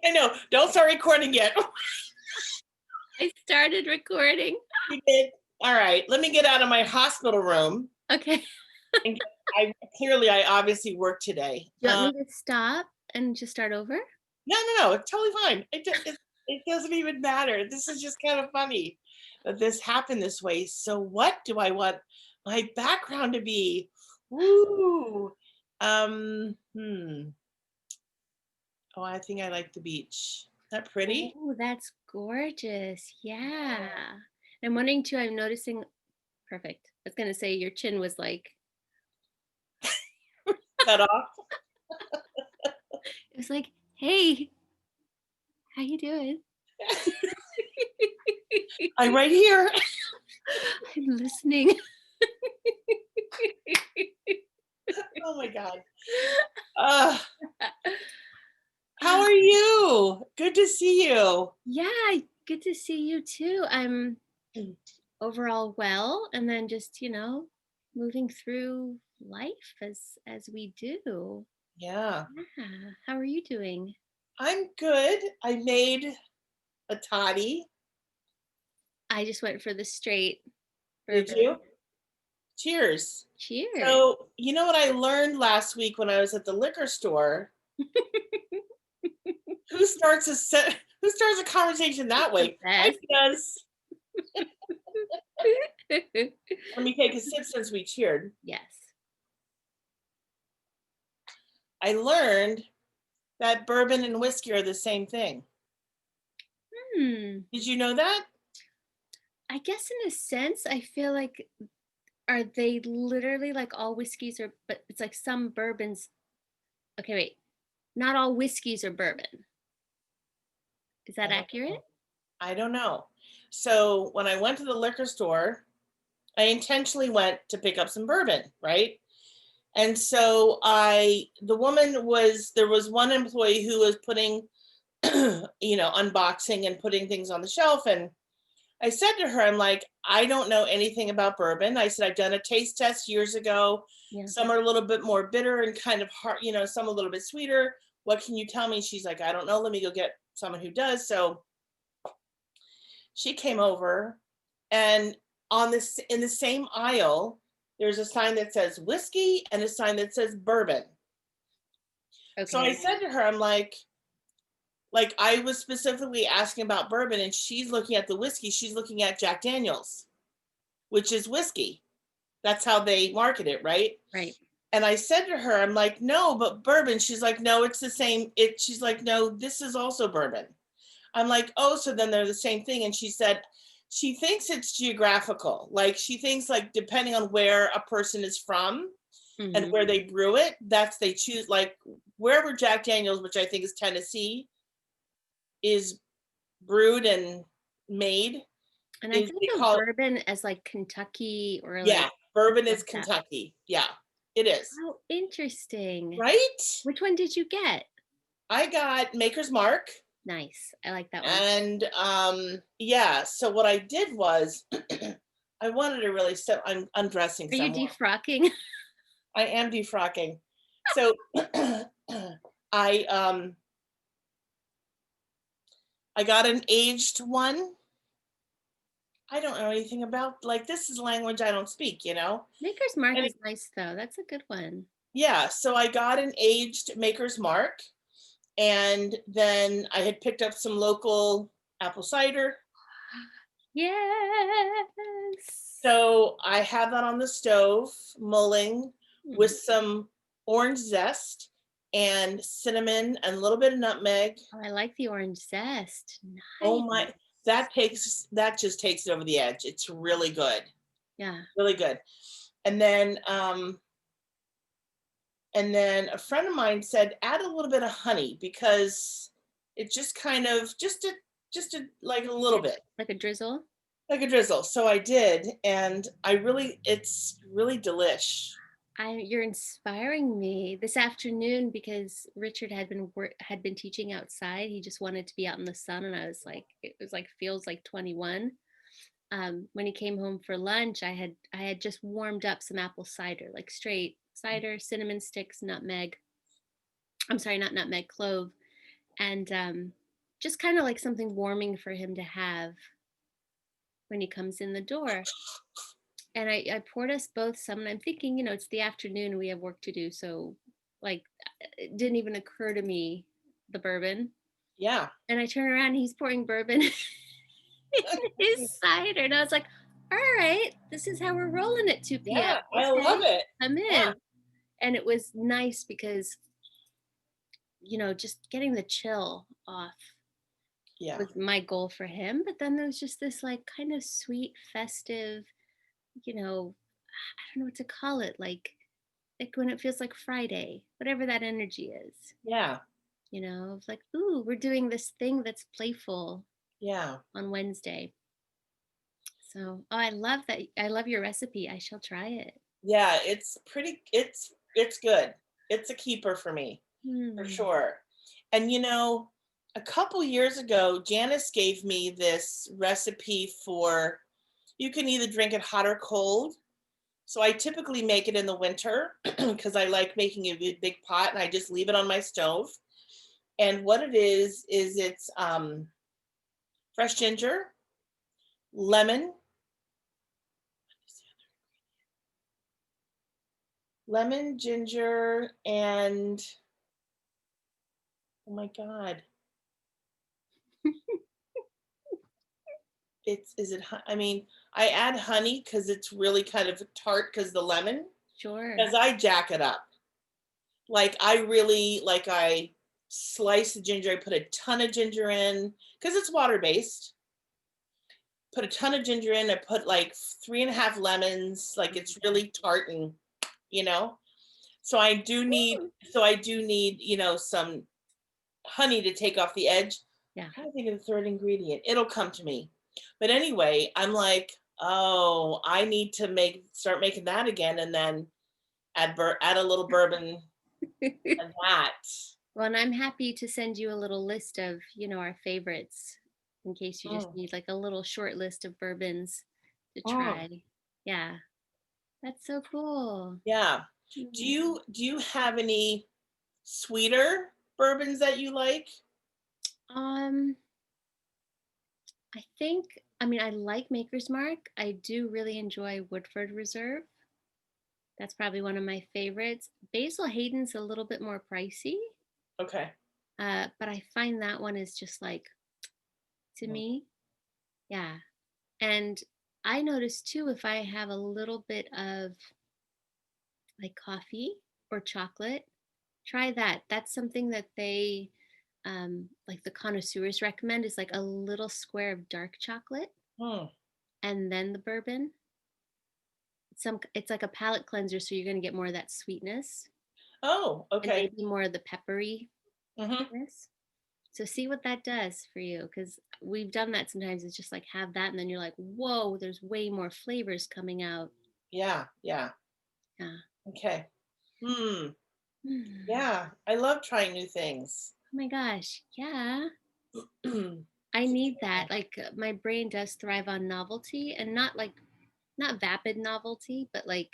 I know. Don't start recording yet. I started recording. You did. All right. Let me get out of my hospital room. Okay. And I obviously work today. Do you want me to stop and just start over? No. It's totally fine. It doesn't even matter. This is just kind of funny that this happened this way. So what do I want my background to be? Woo. Hmm. Oh, I think I like the beach. Is that pretty? Oh, that's gorgeous. Yeah. I'm wondering too, I'm noticing, perfect. I was gonna say your chin was like, Cut off. it was like, hey, how you doing? I'm right here. I'm listening. Oh my God. Uh, how are you? Good to see you. Yeah, good to see you too. I'm overall well, and then just, moving through life as we do. Yeah, Yeah. How are you doing? I'm good. I made a toddy. I just went for the straight Did bourbon. you? Cheers. Cheers. So, you know what I learned last week when I was at the liquor store? Who starts a conversation that The way? Mike best. does. Let me take a sip since we cheered. Yes. I learned that bourbon and whiskey are the same thing. Hmm. Did you know that? I guess in a sense, I feel like are they literally like all whiskeys are, but it's like some bourbons. Okay, wait. Not all whiskeys are bourbon. Is I that don't accurate? know. I don't know. So when I went to the liquor store, I intentionally went to pick up some bourbon, right? And so there was one employee who was putting, unboxing and putting things on the shelf. And I said to her, I'm like, I don't know anything about bourbon. I said, I've done a taste test years ago. Yeah. Some are a little bit more bitter and kind of hard, some a little bit sweeter. What can you tell me? She's like, I don't know. Let me go get someone who does. So she came over, and on this in the same aisle, there's a sign that says whiskey and a sign that says bourbon. So I Okay. said to her, I'm like I was specifically asking about bourbon, and she's looking at the whiskey. She's looking at Jack Daniels, which is whiskey. That's how they market it, right? Right. And I said to her, I'm like, no, but bourbon. She's like, no, it's the same. She's like, no, this is also bourbon. I'm like, oh, so then they're the same thing. And she said, she thinks it's geographical. Like she thinks like depending on where a person is from and Hmm. where they brew it, that's they choose. Like wherever Jack Daniels, which I think is Tennessee, is brewed and made, And I is think they of call it, bourbon as like Kentucky or yeah, like bourbon like is that. Kentucky. Yeah, it is. Oh, interesting. Right? Which one did you get? I got Maker's Mark. Nice. I like that one. And yeah, so what I did was I wanted to really so I'm undressing Are you someone. defrocking? I am defrocking. So I um I got an aged one. I don't know anything about, like, this is language I don't speak. Maker's Mark And is nice though. That's a good one. yeah, so I got an aged Maker's Mark, and then I had picked up some local apple cider. Yes. So I have that on the stove, mulling with Hmm. some orange zest and cinnamon and a little bit of nutmeg. Oh, I like the orange zest. Oh Nice. my, that just takes it over the edge. It's really good. Yeah. Really good. And then a friend of mine said add a little bit of honey because it just kind of just a like a little bit Like a drizzle. like a drizzle. So I did, and it's really delish. You're inspiring me this afternoon because Richard had been teaching outside. He just wanted to be out in the sun, and I was like, it was like feels like 21. When he came home for lunch, I had just warmed up some apple cider, like straight cider, cinnamon sticks, nutmeg. I'm sorry, not nutmeg, clove, and just kind of like something warming for him to have when he comes in the door. And I poured us both some, and I'm thinking, it's the afternoon, we have work to do, so like it didn't even occur to me the bourbon. Yeah. And I turn around, and he's pouring bourbon in his cider, and I was like, all right, this is how we're rolling at 2 p.m. Yeah, I love Okay, it. I'm Yeah. in. And it was nice because just getting the chill off Yeah. was my goal for him. But then there was just this like kind of sweet, festive, I don't know what to call it, like when it feels like Friday, whatever that energy is, Yeah. of like, ooh, we're doing this thing that's playful Yeah. on Wednesday. So, oh, I love that. I love your recipe. I shall try it. Yeah, it's good. It's a keeper for me, for Hmm. sure. And a couple years ago, Janice gave me this recipe for you can either drink it hot or cold. So I typically make it in the winter because I like making a big pot and I just leave it on my stove. And what it is it's fresh ginger, lemon, ginger, and oh my god, it's is it? I mean, I add honey because it's really kind of tart because the lemon. Sure. Because I jack it up. Like I really like I slice the ginger. I put a ton of ginger in because it's water based. Put a ton of ginger in. I put like 3.5 lemons. Like it's really tart and you know. So I do need. Ooh. So I do need some honey to take off the edge. Yeah. I'm trying to think of the third ingredient. It'll come to me. But anyway, I'm like, oh, I need to start making that again, and then add a little bourbon and that. Well, and I'm happy to send you a little list of, our favorites in case you just Mm, need like a little short list of bourbons to mm, try. Yeah, that's so cool. yeah. Do Mm. you have any sweeter bourbons that you like? Um, I mean, I like Maker's Mark. I do really enjoy Woodford Reserve. That's probably one of my favorites. Basil Hayden's a little bit more pricey, Okay. but I find that one is just like, to Mm. me, yeah. And I notice too, if I have a little bit of like coffee or chocolate, try that. That's something that they, like the connoisseurs recommend, is like a little square of dark chocolate Mm. and then the bourbon. It's like a palate cleanser, so you're going to get more of that sweetness Oh, and okay. maybe more of the pepperiness. Hmm. So see what that does for you, because we've done that sometimes. It's just like have that, and then you're like, whoa, there's way more flavors coming out. Yeah, yeah. Yeah. Okay. Hmm. Hmm. Yeah, I love trying new things. Oh my gosh. Yeah. Yeah. I need that. Like my brain does thrive on novelty, and not vapid novelty, but like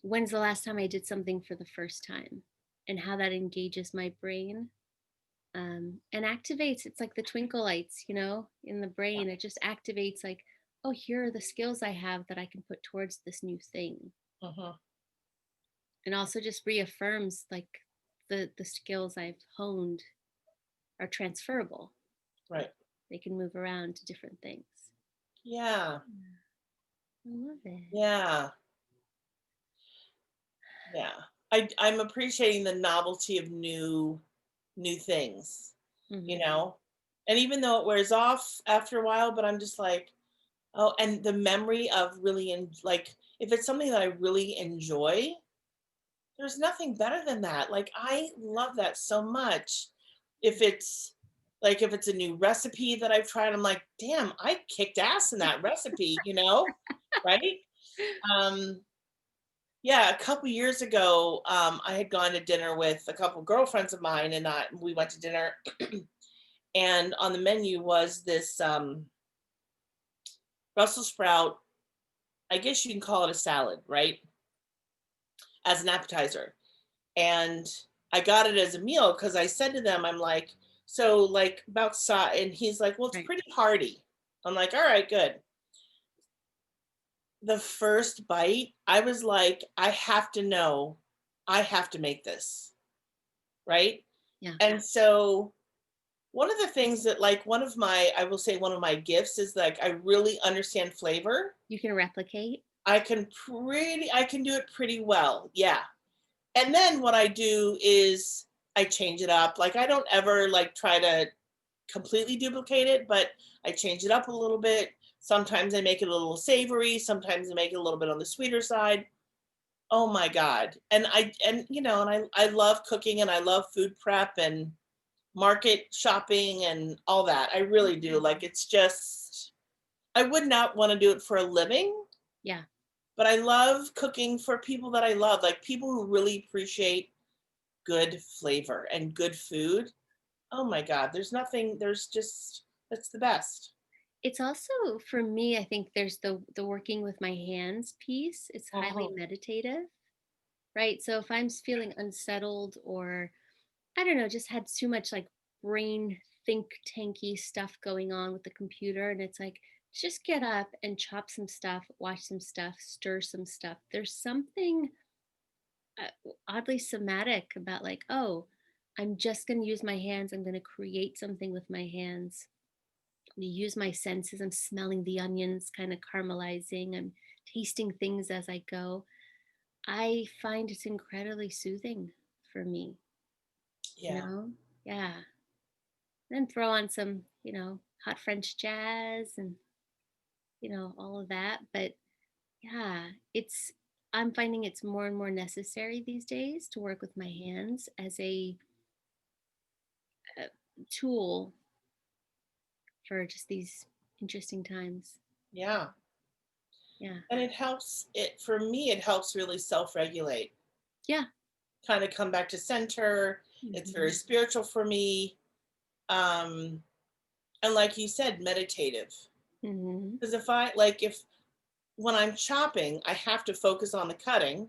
when's the last time I did something for the first time and how that engages my brain, and activates. It's like the twinkle lights, in the brain. It just activates like, oh, here are the skills I have that I can put towards this new thing. Hmm. And also just reaffirms like the skills I've honed are transferable. Like Right. they can move around to different things. Yeah. I love it. Yeah. Yeah. I'm appreciating the novelty of new things, you Hmm. know? And even though it wears off after a while, but I'm just like, oh, and the memory of really like if it's something that I really enjoy, there's nothing better than that. Like I love that so much. If it's if it's a new recipe that I've tried, I'm like, damn, I kicked ass in that recipe, right? Um, yeah, a couple years ago, I had gone to dinner with a couple girlfriends of mine, and we went to dinner, and on the menu was this Brussels sprout. I guess you can call it a salad, right? As an appetizer, and I got it as a meal because I said to them, I'm like, So like about and he's like, well, it's Right. pretty hearty. I'm like, all right, good. The first bite, I was like, I have to know, I have to make this, right? Yeah. And so one of the things that like one of my I will say one of my gifts is like I really understand flavor. You can replicate. I can do it pretty well. Yeah. And then what I do is I change it up. Like I don't ever like try to completely duplicate it, but I change it up a little bit. Sometimes I make it a little savory, sometimes I make it a little bit on the sweeter side. Oh my God. And you know, and I love cooking and I love food prep and market shopping and all that. I really do. Like it's just I would not want to do it for a living, Yeah. but I love cooking for people that I love, like people who really appreciate good flavor and good food. Oh my God, there's nothing, there's just, that's the best. It's also for me, I think there's the working with my hands piece. It's highly Mhm, meditative, right? So if I'm feeling unsettled or I don't know, just had too much like brain think tanky stuff going on with the computer. And it's like, just get up and chop some stuff, watch some stuff, stir some stuff. There's something oddly somatic about like, oh, I'm just going to use my hands. I'm going to create something with my hands. I'm going to use my senses. I'm smelling the onions kind of caramelizing. I'm tasting things as I go. I find it's incredibly soothing for me, you yeah, know? Yeah. Then throw on some, hot French jazz and, all of that. But yeah, I'm finding it's more and more necessary these days to work with my hands as a tool for just these interesting times. yeah. Yeah. And it helps, it for me, it helps really self-regulate, Yeah. kind of come back to center. It's very Hmm. spiritual for me. Um, and like you said, meditative. Hmm. Because if I like if when I'm chopping, I have to focus on the cutting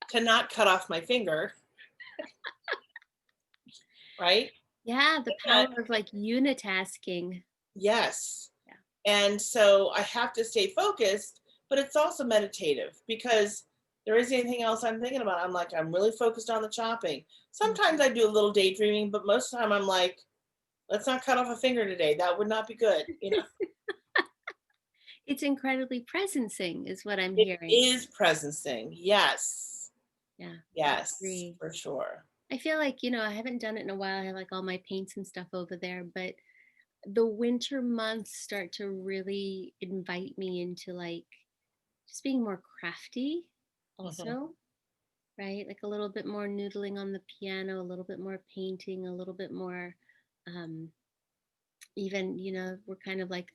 to not cut off my finger, right? Yeah. The And power of like unitasking. yes. Yeah. And so I have to stay focused, but it's also meditative because there isn't anything else I'm thinking about. I'm like, I'm really focused on the chopping. Sometimes Mhm. I do a little daydreaming, but most of the time I'm like, let's not cut off a finger today. That would not be good. You know, It's incredibly presencing, is what I'm it hearing. is presencing. Yes. Yeah. I Yes, agree. for sure. I feel like, I haven't done it in a while. I have like all my paints and stuff over there, but the winter months start to really invite me into like just being more crafty Mhm. also, right? Like a little bit more noodling on the piano, a little bit more painting, a little bit more um even, we're kind of like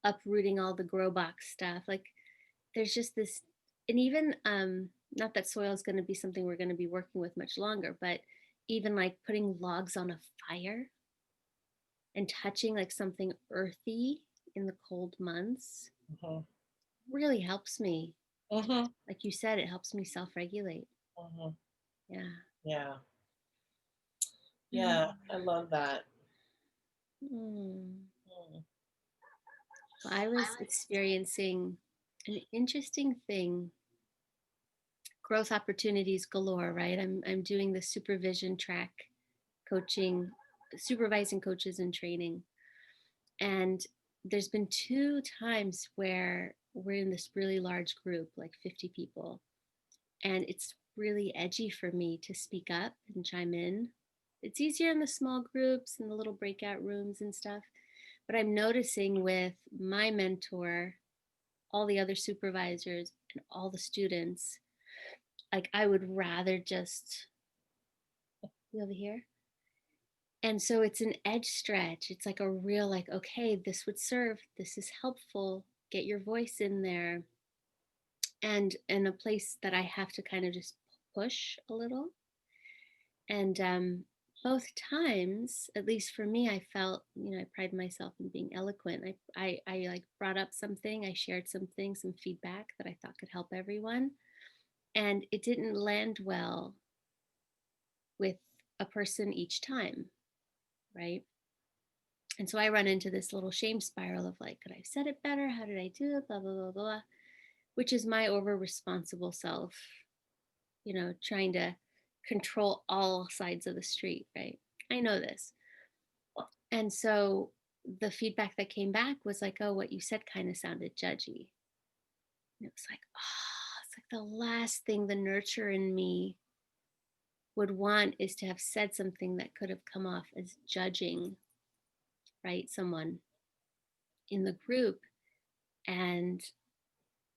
uprooting all the grow box stuff. Like there's just this and even not that soil is going to be something we're going to be working with much longer, but even like putting logs on a fire and touching like something earthy in the cold months Mhm. really helps me. Mhm. Like you said, it helps me self-regulate. Mhm. Yeah. Yeah. Yeah. Mm. I love that. Mm. Mm. Well, I was experiencing an interesting thing, growth opportunities galore, right? I'm doing the supervision track, coaching, supervising coaches and training. And there's been two times where we're in this really large group, like 50 people, and it's really edgy for me to speak up and chime in. It's easier in the small groups and the little breakout rooms and stuff. But I'm noticing with my mentor, all the other supervisors, and all the students, like I would rather just be over here. And so it's an edge stretch. It's like a real, like, okay, this would serve. This is helpful. Get your voice in there. And in a place that I have to kind of just push a little. And both times, at least for me, I felt, I pride myself in being eloquent. I like brought up something, I shared something, some feedback that I thought could help everyone. And it didn't land well with a person each time. right? And so I run into this little shame spiral of like, could I have said it better? How did I do it? Blah, blah, blah, blah, which is my over responsible self, trying to control all sides of the street, right? I know this. And so the feedback that came back was like, oh, what you said kind of sounded judgy. And it was like, oh, it's like the last thing the nurture in me would want is to have said something that could have come off as judging, right? Someone in the group. And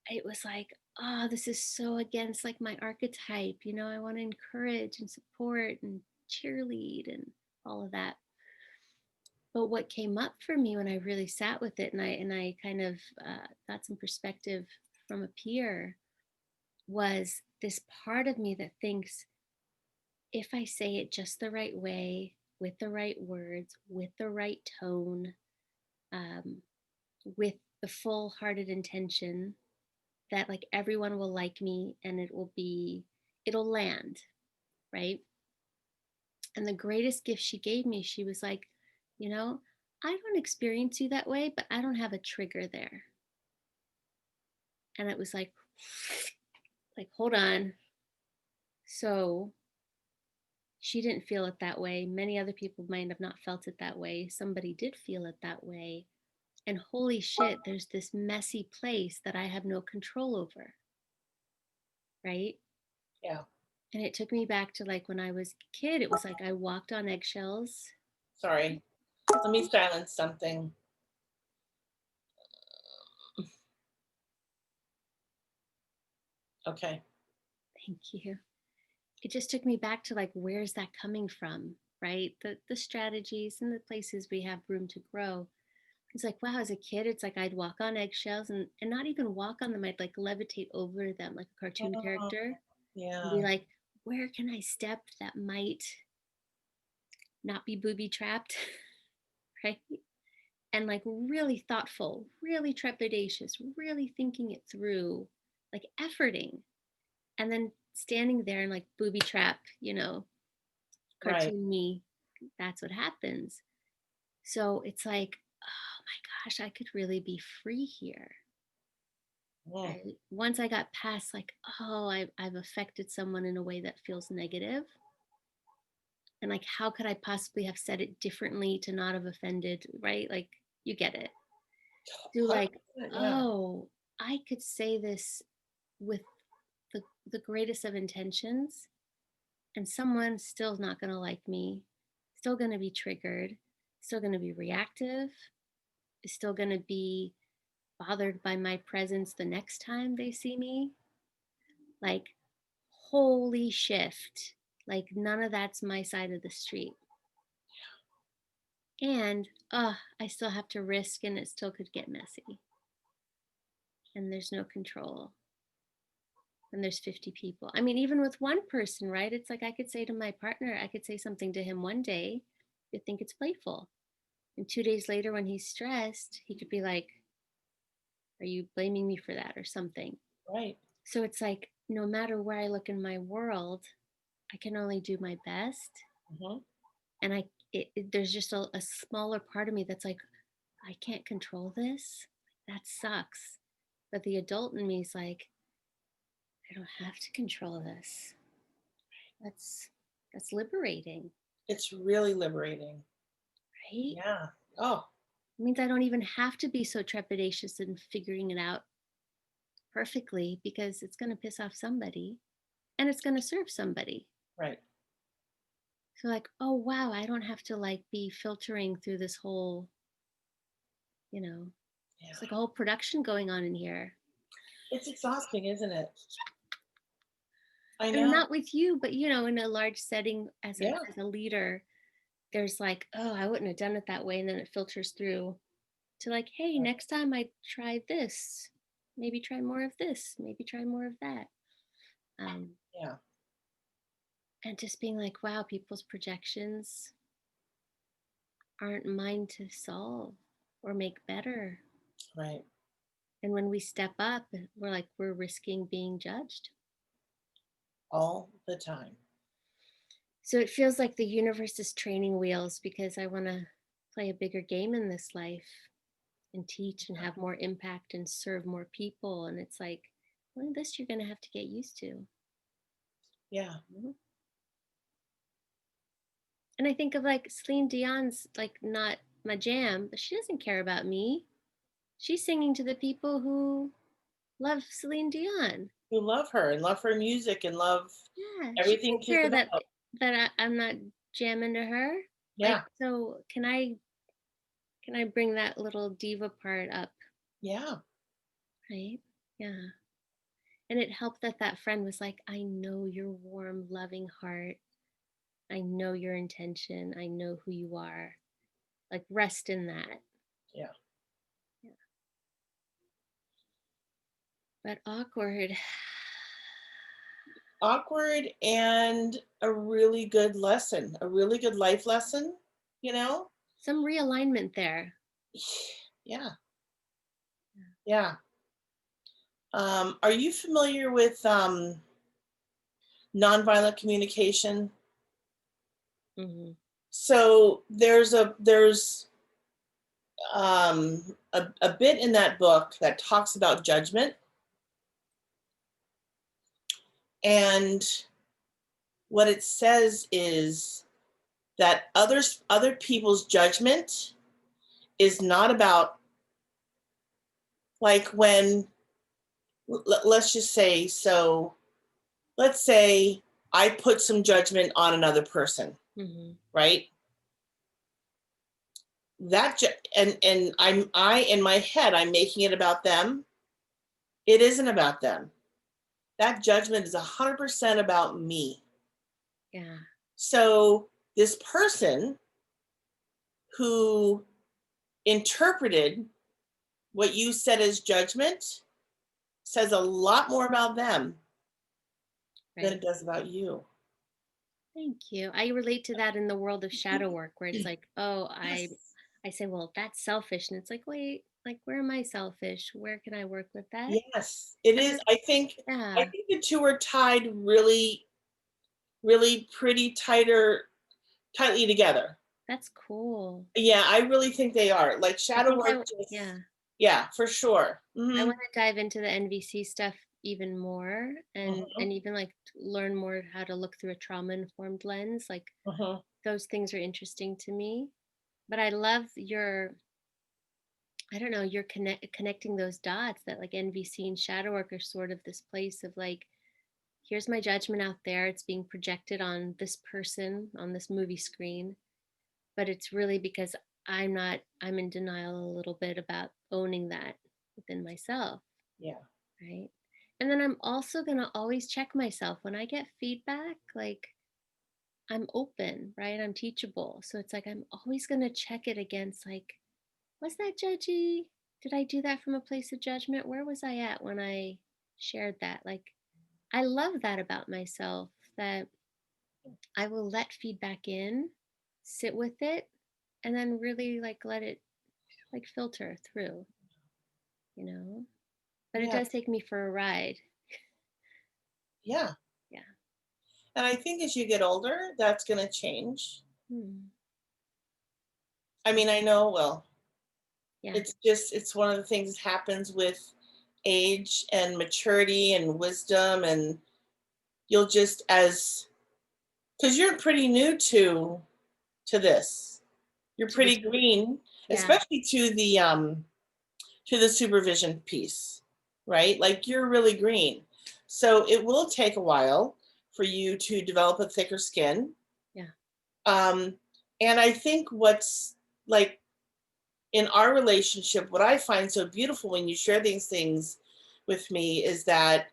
it was like, oh, this is so against like my archetype. I want to encourage and support and cheerlead and all of that. But what came up for me when I really sat with it, and I kind of got some perspective from a peer, was this part of me that thinks if I say it just the right way, with the right words, with the right tone, um, with the full hearted intention, that like everyone will like me and it'll land, right? And the greatest gift she gave me, she was like, you know, I don't experience you that way, but I don't have a trigger there. And it was like, hold on. So she didn't feel it that way. Many other people might have not felt it that way. Somebody did feel it that way. And holy shit, there's this messy place that I have no control over. Right. Yeah. And it took me back to like when I was a kid, it was like I walked on eggshells. Sorry. Let me silence something. Okay. Thank you. It just took me back to like, where's that coming from? Right. The strategies and the places we have room to grow. It's like, wow, as a kid, it's like I'd walk on eggshells and not even walk on them. I'd like levitate over them like a cartoon Oh, character and be yeah. like, where can I step that might not be booby trapped? Right. And like really thoughtful, really trepidatious, really thinking it through, like efforting, and then standing there and like booby trap, Right. cartoon me. That's what happens. So it's like, oh my gosh, I could really be free here. Mm, Right? Once I got past like, oh, I've affected someone in a way that feels negative, and like, how could I possibly have said it differently to not have offended, right? Like, you get it. Do like, 100%, yeah. oh, I could say this with the greatest of intentions, and someone's still not going to like me, still going to be triggered, still going to be reactive, is still going to be bothered by my presence the next time they see me. Like, holy shift. Like, none of that's my side of the street. And, I still have to risk, and it still could get messy. And there's no control. And there's 50 people. I mean, even with one person, right? It's like I could say to my partner, I could say something to him one day, you'd think it's playful. And 2 days later, when he's stressed, he could be like, are you blaming me for that or something? Right. So it's like, no matter where I look in my world, I can only do my best. Hmm. And there's just a smaller part of me that's like, I can't control this. That sucks. But the adult in me is like, I don't have to control this. That's that's liberating, It's really liberating. right? Yeah. Oh, It means I don't even have to be so trepidatious in figuring it out perfectly because it's going to piss off somebody and it's going to serve somebody. right. So like, oh wow, I don't have to like be filtering through this whole, you know, it's like Yeah. a whole production going on in here. It's exhausting, isn't it? I And know. not with you, but in a large setting as a Yeah. as a leader, there's like, oh, I wouldn't have done it that way. And then it filters through to like, hey, Right. next time I try this, maybe try more of this, maybe try more of that. Um, Yeah. and just being like, wow, people's projections aren't mine to solve or make better. Right. And when we step up, we're risking being judged. All the time. So it feels like the universe is training wheels because I want to play a bigger game in this life and teach and have more impact and serve more people. And it's like, well, this you're going to have to get used to. Yeah. Mhm. And I think of like Celine Dion's like not my jam, but she doesn't care about me. She's singing to the people who love Celine Dion. Who love her and love her music and love Yeah, she everything doesn't she's care about. I'm not jamming to her. Like, Yeah. so can I bring that little diva part up, Yeah. right? Yeah. And it helped that that friend was like, I know your warm, loving heart. I know your intention. I know who you are. Like, rest in that. Yeah. Yeah. But awkward. Awkward and a really good lesson, a really good life lesson, you know? Some realignment there. Yeah. Yeah. Are you familiar with nonviolent communication? Hmm. So there's a bit in that book that talks about judgment, and what it says is that other people's judgment is not about, like, when let's just say, so let's say I put some judgment on another person, Hmm. right? And I in my head I'm making it about them. It isn't about them. That judgment is 100% about me. Yeah. So this person who interpreted what you said as judgment says a lot more about them than Right. it does about you. Thank you. I relate to that in the world of shadow work where it's like, oh, I Yes. I say, well, that's selfish. And it's like, wait, like where am I selfish? Where can I work with that? Yes, it And is. then I yeah, think the two are tied really, really pretty tightly together. that's cool. Yeah, I really think they are. Like I shadow think work just, yeah. yeah, for sure. I Hmm. want to dive into the NVC stuff even more Hmm. and even like learn more how to look through a trauma informed lens. Like Hmm. those things are interesting to me. But I love your I don't know, you're connecting those dots that like NVC and shadow work are sort of this place of like, here's my judgment out there. It's being projected on this person on this movie screen, but it's really because I'm in denial a little bit about owning that within myself, Yeah. right? And then I'm also going to always check myself when I get feedback, like I'm open, right? I'm teachable. So it's like I'm always going to check it against like, was that judgy? Did I do that from a place of judgment? Where was I at when I shared that? Like, I love that about myself that I will let feedback in, sit with it, and then really like let it like filter through, you know? But it Yeah. does take me for a ride. Yeah. Yeah. And I think as you get older, that's going to change. Hmm. I mean, I know, well, Yeah. it's one of the things that happens with age and maturity and wisdom. And you'll just, as, because you're pretty new to this, you're To this. pretty green, Yeah. especially to the supervision piece, right? Like you're really green. So it will take a while for you to develop a thicker skin. Yeah. Um, and I think what's, like, in our relationship, what I find so beautiful when you share these things with me is that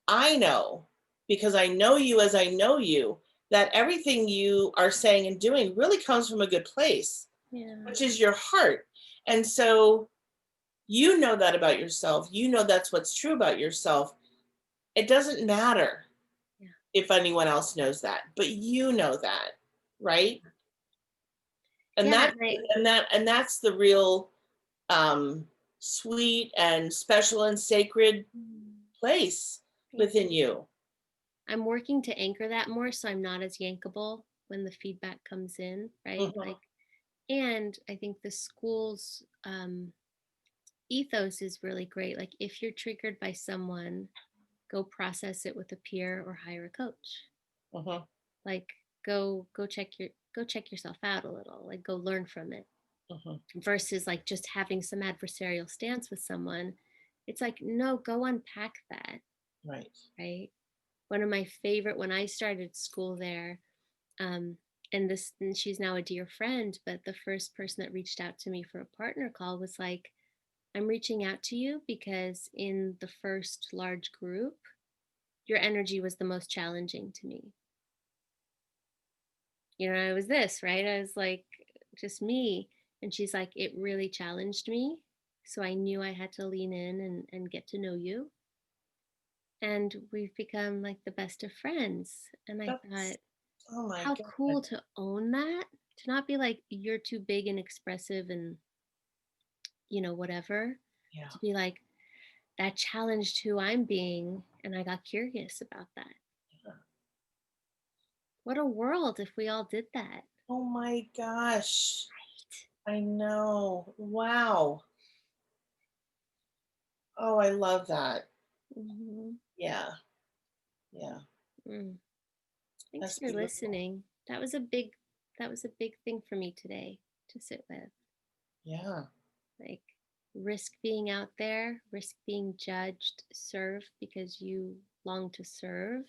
I know, because I know you as I know you, that everything you are saying and doing really comes from a good place, Yeah. which is your heart. And so you know that about yourself. You know that's what's true about yourself. It doesn't matter Yeah. if anyone else knows that, but you know that, right? And Yeah. that and that's the real um sweet and special and sacred place Thank within you. you. I'm working to anchor that more so I'm not as yankable. when the feedback comes in, right? Mhm, Like, and I think the school's ethos is really great. Like, if you're triggered by someone, go process it with a peer or hire a coach. mhm, Like, go check yourself out a little. Like, go learn from it mhm. versus like just having some adversarial stance with someone. It's like, no, go unpack that, Right. right? One of my favorite when I started school there, um, and she's now a dear friend, but the first person that reached out to me for a partner call was like, I'm reaching out to you because in the first large group, your energy was the most challenging to me. I was this, right? I was like, just me. And she's like, it really challenged me. So I knew I had to lean in and get to know you. And we've become like the best of friends. And I That's thought, oh my how god. cool to own that, to not be like, you're too big and expressive and, whatever, Yeah. to be like, that challenged who I'm being. And I got curious about that. Yeah. What a world if we all did that. Oh my gosh. Right? I know. Wow. Oh, I love that. Mhm. Yeah. Yeah. Mm. Thanks That's for beautiful. listening. That was a big thing for me today to sit with. Yeah. Like, risk being out there, risk being judged, serve because you long to serve,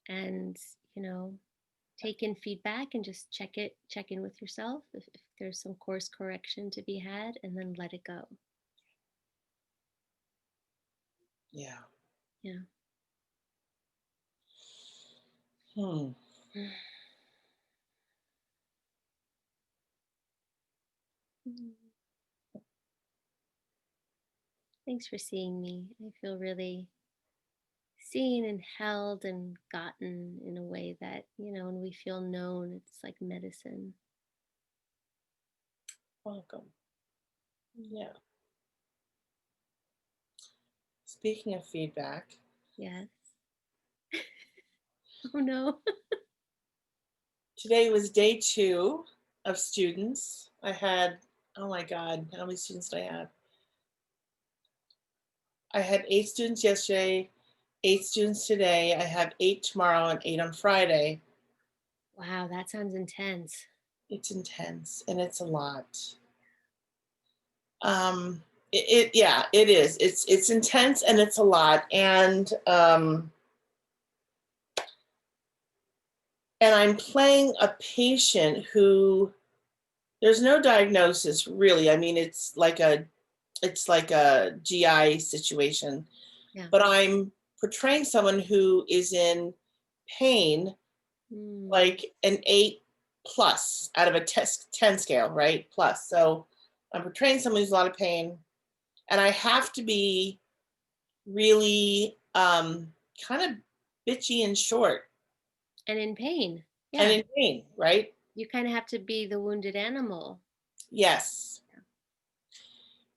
and take in feedback and just check in with yourself if there's some course correction to be had, and then let it go. Yeah. Yeah. Hmm. Thanks for seeing me. I feel really seen and held and gotten in a way that, when we feel known, it's like medicine. Welcome. Mm. Yeah. Speaking of feedback, Yes. Oh no. today was day 2 of students. I had, oh my God, how many students did I have? I had 8 students yesterday, 8 students today. I have 8 tomorrow and 8 on Friday. Wow, that sounds intense. It's intense and it's a lot. Um, yeah, it is. It's intense and it's a lot. And I'm playing a patient who there's no diagnosis really. I mean, it's like a GI situation, Yeah. but I'm portraying someone who is in pain, Mm. like an 8 plus out of a 10 scale, right? Plus. So I'm portraying someone who's a lot of pain, and I have to be really kind of bitchy and short And in pain. and Yeah. in pain, right? You kind of have to be the wounded animal. Yes. Yeah.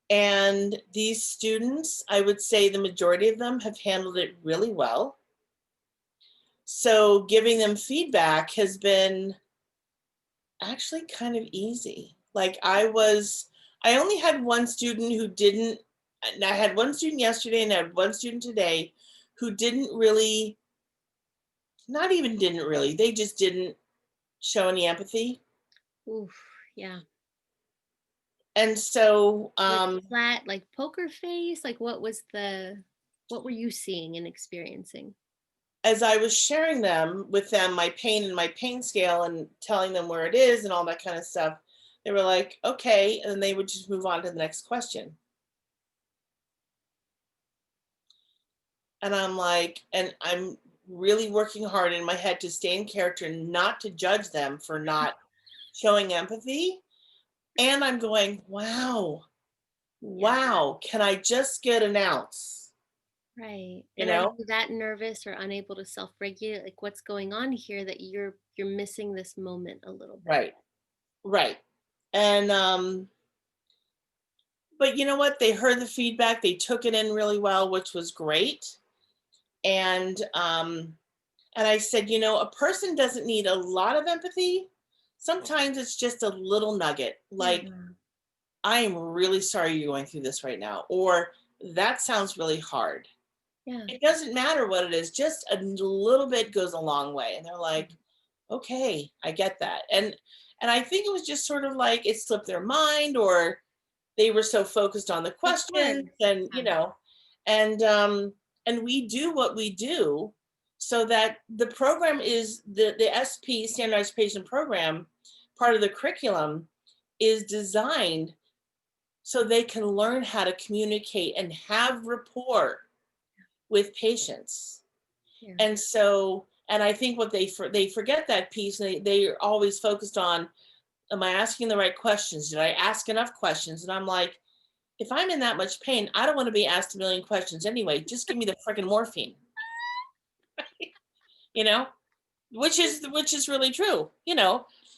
And these students, I would say the majority of them have handled it really well. So giving them feedback has been actually kind of easy. I only had one student who didn't, and I had one student yesterday and I had one student today who didn't really, not even didn't really, they just didn't show any empathy. Oof. Yeah. And so, Like flat, like poker face. Like, what were you seeing and experiencing? as I was sharing them with them, my pain and my pain scale and telling them where it is and all that kind of stuff, they were like, okay. And then they would just move on to the next question. And I'm like, and I'm really working hard in my head to stay in character and not to judge them for not showing empathy. And I'm going, wow, Yeah. wow, can I just get an ounce? Right. You And are know? you that nervous or unable to self-regulate? Like, what's going on here that you're missing this moment a little bit? Right, right. And but you know what? They heard the feedback, they took it in really well, which was great. And And I said, a person doesn't need a lot of empathy. Sometimes it's just a little nugget, like, Yeah. I am really sorry you're going through this right now, or that sounds really hard. Yeah. It doesn't matter what it is, just a little bit goes a long way. And they're like, okay, I get that. And I think it was just sort of like it slipped their mind, or they were so focused on the Of course. questions, and Yeah. and we do what we do so that the program is the SP, standardized patient program, part of the curriculum, is designed so they can learn how to communicate and have rapport with patients. Yeah. And so, and I think what they forget that piece. They're always focused on, am I asking the right questions? Did I ask enough questions? And I'm like, if I'm in that much pain, I don't want to be asked a million questions anyway. Just give me the freaking morphine, you know, which is really true.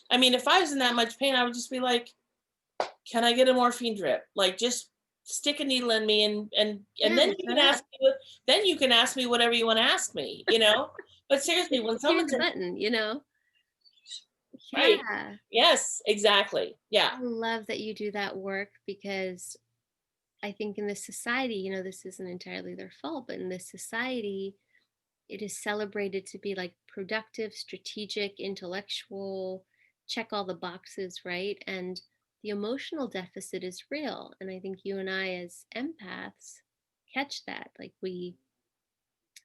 I mean, if I was in that much pain, I would just be like, can I get a morphine drip? Like, just stick a needle in me, and Yeah. then you Shut can up. ask me then you can ask me whatever you want to ask me. But seriously, when Here's someone's the in, button. right, Yeah. yes, exactly, yeah, I love that you do that work because I think in this society, this isn't entirely their fault, but in this society, it is celebrated to be like productive, strategic, intellectual, check all the boxes, right? And the emotional deficit is real. And I think you and I, as empaths, catch that. Like,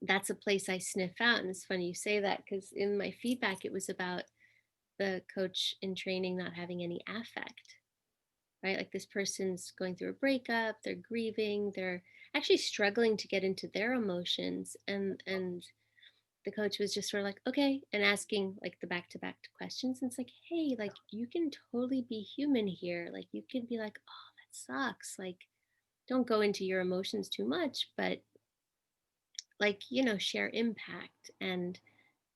that's a place I sniff out. And it's funny you say that because in my feedback, it was about the coach in training not having any affect, right? Like, this person's going through a breakup, they're grieving, they're actually struggling to get into their emotions. And the coach was just sort of like, okay, and asking like the back to back questions. And it's like, hey, like, you can totally be human here. Like, you can be like, oh, that sucks. Like, don't go into your emotions too much, but like, share impact and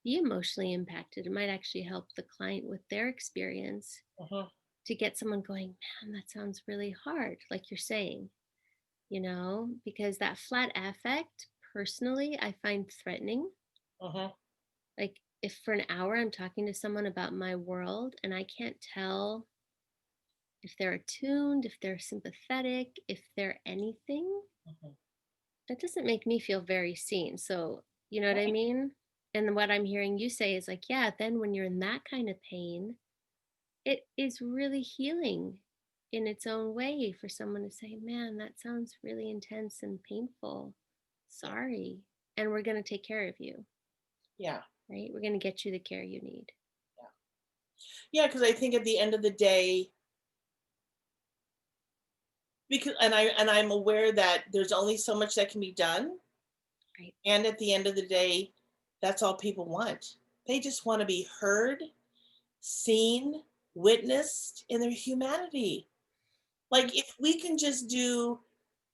be emotionally impacted. It might actually help the client with their experience uh-huh, to get someone going, man, that sounds really hard, like you're saying, because that flat affect, personally, I find threatening. uh-huh, Like, if for an hour I'm talking to someone about my world and I can't tell if they're attuned, if they're sympathetic, if they're anything, uh-huh. that doesn't make me feel very seen. So, you know what I Right, mean? And what I'm hearing you say is like, yeah, then when you're in that kind of pain, it is really healing in its own way for someone to say, man, that sounds really intense and painful. yeah, Sorry. And we're going to take care of you, yeah, right? We're going to get you the care you need. yeah, yeah. Because I think at the end of the day, because I'm aware that there's only so much that can be done, Right. and at the end of the day, that's all people want. They just want to be heard, seen, witnessed in their humanity. Like, if we can just do,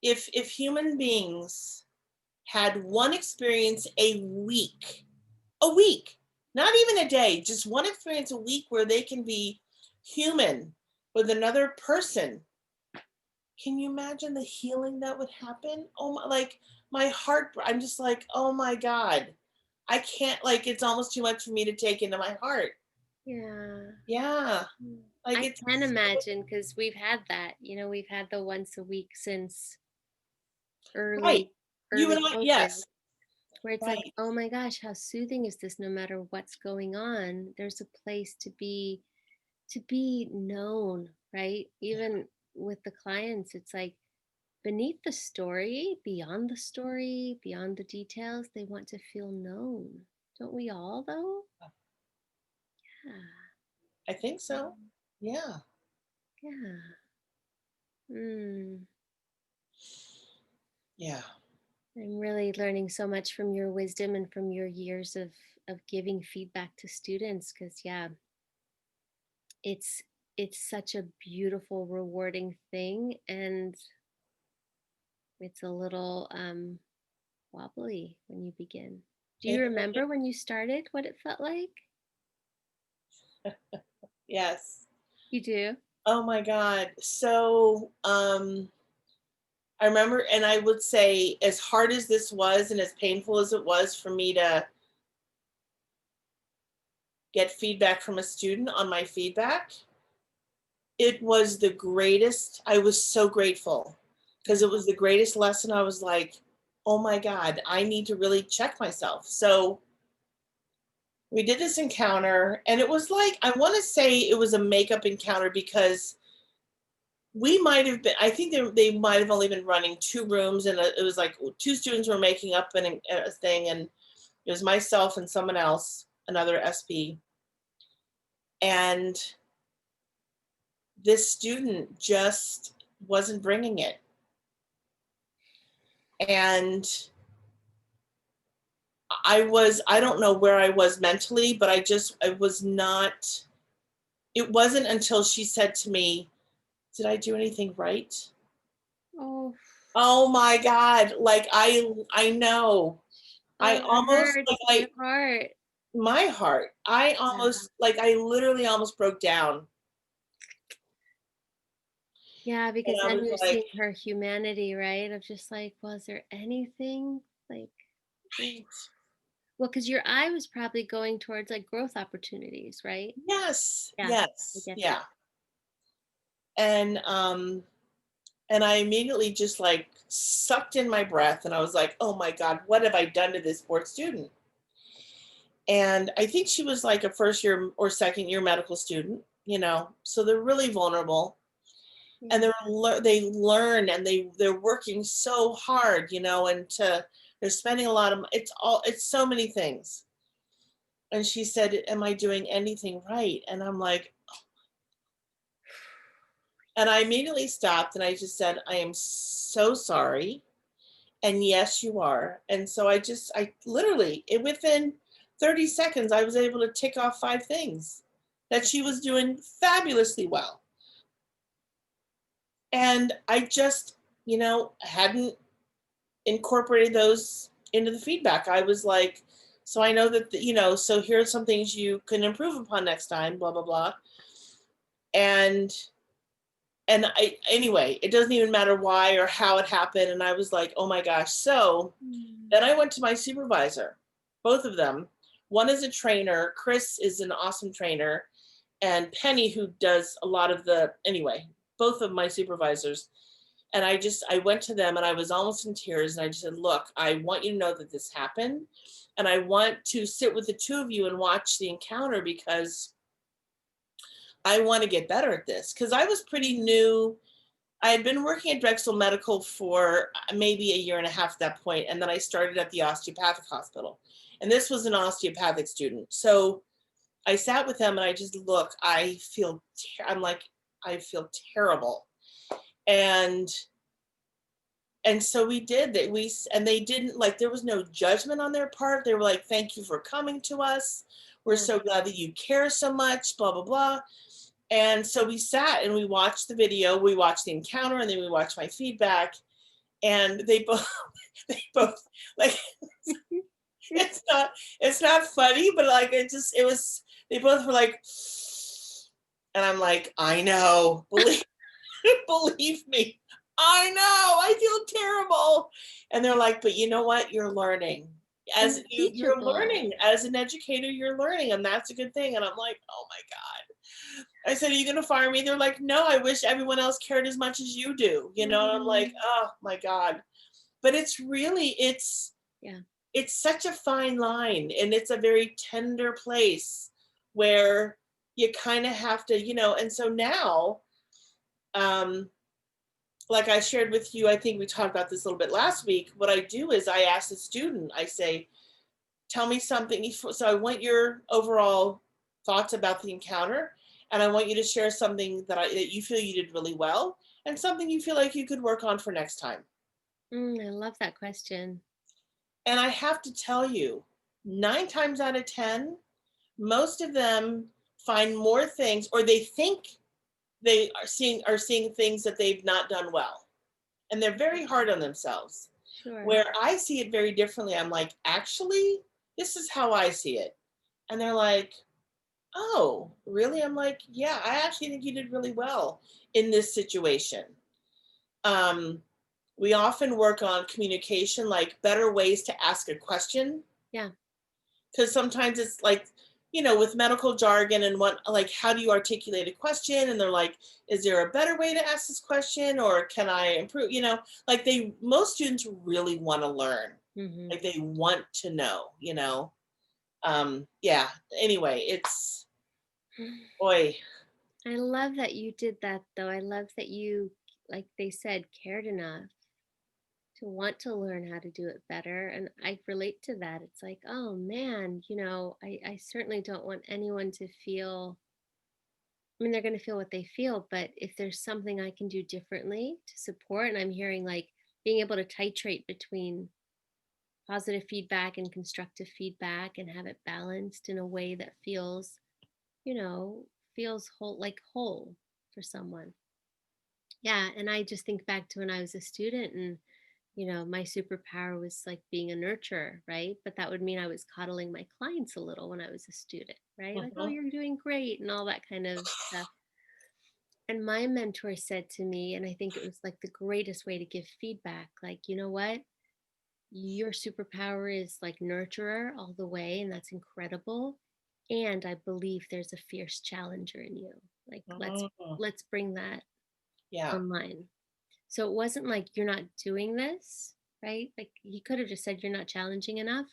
if human beings had one experience a week, not even a day, just one experience a week where they can be human with another person. Can you imagine the healing that would happen? Oh my, like, my heart, I'm just like, oh my God. I can't, like, it's almost too much for me to take into my heart. Yeah. Yeah. Like, I it's can imagine because we've had that, we've had the once a week since right. early, You early and I, COVID, yes. where it's like, Right. oh my gosh, how soothing is this? No matter what's going on, there's a place to be known, right? Even with the clients, it's like beneath the story, beyond the details, they want to feel known. Don't we all, though? I think Yeah. so. Yeah. Yeah. Mm. Yeah. I'm really learning so much from your wisdom and from your years of giving feedback to students because yeah, it's it's such a beautiful, rewarding thing, and it's a little wobbly when you begin. Do you It- remember when you started what it felt like? yes. You do? Oh my God. So, I remember, and I would say, as hard as this was and as painful as it was for me to get feedback from a student on my feedback, it was the greatest. I was so grateful because Yeah. it was the greatest lesson. I was like, oh my God, I need to really check myself. So we did this encounter, and it was like, I want to say it was a makeup encounter because we might have been, I think they might have only been running 2 rooms, and it was like 2 students were making up a thing, and it was myself and someone else, another SB. And this student just wasn't bringing it. And I don't know where I was mentally, but I was not, it wasn't until she said to me, did I do anything right? Oh, Oh my God. Like I know. I oh, that almost hurts like my I heart. my heart. I Yeah. almost like I literally almost broke down. Yeah, And because I then was you're like, seeing her humanity, right? Of just like, was there anything like, ooh. right. Well, because your eye was probably going towards like growth opportunities, right? Yes. Yeah, I Yes. get that. Yeah. And and I immediately just like sucked in my breath, and I was like, oh my God, what have I done to this poor student? And I think she was like a first year or second year medical student, so they're really vulnerable, and Yeah. they learn, and they're working so hard, and they're spending a lot of it's so many things. And she said, am I doing anything right? And I'm like, and I immediately stopped, and I just said, I am so sorry. And yes, you are. And so I literally, within 30 seconds, I was able to tick off 5 things that she was doing fabulously well. And I just, hadn't incorporated those into the feedback. I was like, so I know that, so here are some things you can improve upon next time, blah, blah, blah. And anyway, it doesn't even matter why or how it happened. And I was like, oh my gosh. So Mm. then I went to my supervisor, both of them. One is a trainer. Chris is an awesome trainer. And Penny, who does a lot of anyway, both of my supervisors. And I went to them, and I was almost in tears. And I just said, look, I want you to know that this happened. And I want to sit with the two of you and watch the encounter because I want to get better at this. Because I was pretty new. I had been working at Drexel Medical for maybe a year and a half at that point, and then I started at the osteopathic hospital. And this was an osteopathic student. So I sat with them, and I just, look, I'm like, I feel terrible. And so we did that. And they didn't, like, there was no judgment on their part. They were like, thank you for coming to us. We're Yeah. so glad that you care so much, blah, blah, blah. And so we sat and we watched the video, we watched the encounter, and then we watched my feedback. And they both, they both, like, it's not funny, but like, it was, they both were like, and I'm like, I know, believe me, I know, I feel terrible. And they're like, but you know what? You're learning. And As you're you're teachable. learning as an educator, you're learning, and that's a good thing. And I'm like, oh my God. I said, are you gonna fire me? They're like, no, I wish everyone else cared as much as you do. And I'm like, Mm. oh my God. But Yeah. it's such a fine line, and it's a very tender place where you kind of have to, and so now, um, like I shared with you, I think we talked about this a little bit last week. What I do is I ask the student, I say, tell me something. So I want your overall thoughts about the encounter, and I want you to share something that you feel you did really well, and something you feel like you could work on for next time. I love that question. And I have to tell you, 9 times out of 10, most of them find more things, or they think they are seeing things that they've not done well, and they're very hard on themselves. Sure. Where I see it very differently, I'm like, actually, this is how I see it. And they're like, oh, really? I'm like, yeah, I actually think you did really well in this situation. Um, we often work on communication, like better ways to ask a question, Yeah. because sometimes it's like with medical jargon and what, like, how do you articulate a question? And they're like, is there a better way to ask this question? Or can I improve? Like most students really want to learn. Hmm. Like they want to know. Yeah. Anyway, it's, boy, I love that you did that though. I love that you, like they said, cared enough to want to learn how to do it better. And I relate to that. It's like, oh man, I certainly don't want anyone to feel, I mean, they're going to feel what they feel, but if there's something I can do differently to support, and I'm hearing like being able to titrate between positive feedback and constructive feedback and have it balanced in a way that feels, you know, feels whole, like whole for someone. Yeah. And I just think back to when I was a student and, my superpower was like being a nurturer, right? But that would mean I was coddling my clients a little when I was a student, right? Like, oh, mhm, you're doing great and all that kind of stuff. And my mentor said to me, and I think it was like the greatest way to give feedback, like, you know what? Your superpower is like nurturer all the way, and that's incredible. And I believe there's a fierce challenger in you. Like, mhm, let's bring that yeah, online. So it wasn't like you're not doing this, right? Like he could have just said you're not challenging enough.